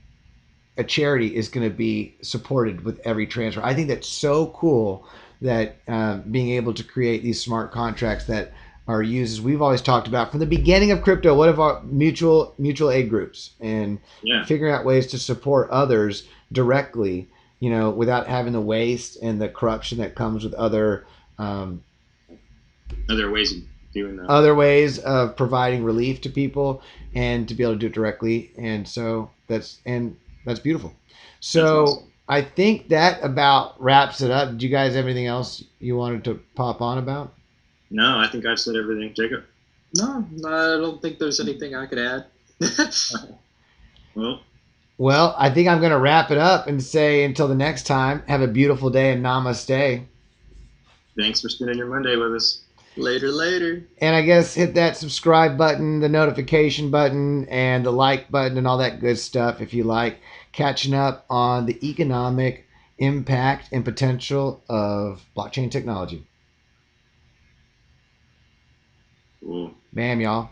charity is going to be supported with every transfer. I think that's so cool that being able to create these smart contracts that are used, as we've always talked about from the beginning of crypto, what of our mutual aid groups, and figuring out ways to support others directly, without having the waste and the corruption that comes with other ways of doing that. Other ways of providing relief to people, and to be able to do it directly. And so that's beautiful. So that's awesome. I think that about wraps it up. Did you guys have anything else you wanted to pop on about? No, I think I've said everything. Jacob? No, I don't think there's anything I could add. Well, I think I'm going to wrap it up and say until the next time, have a beautiful day and namaste. Thanks for spending your Monday with us. Later. And I guess hit that subscribe button, the notification button, and the like button, and all that good stuff if you like catching up on the economic impact and potential of blockchain technology. Cool. Bam, y'all.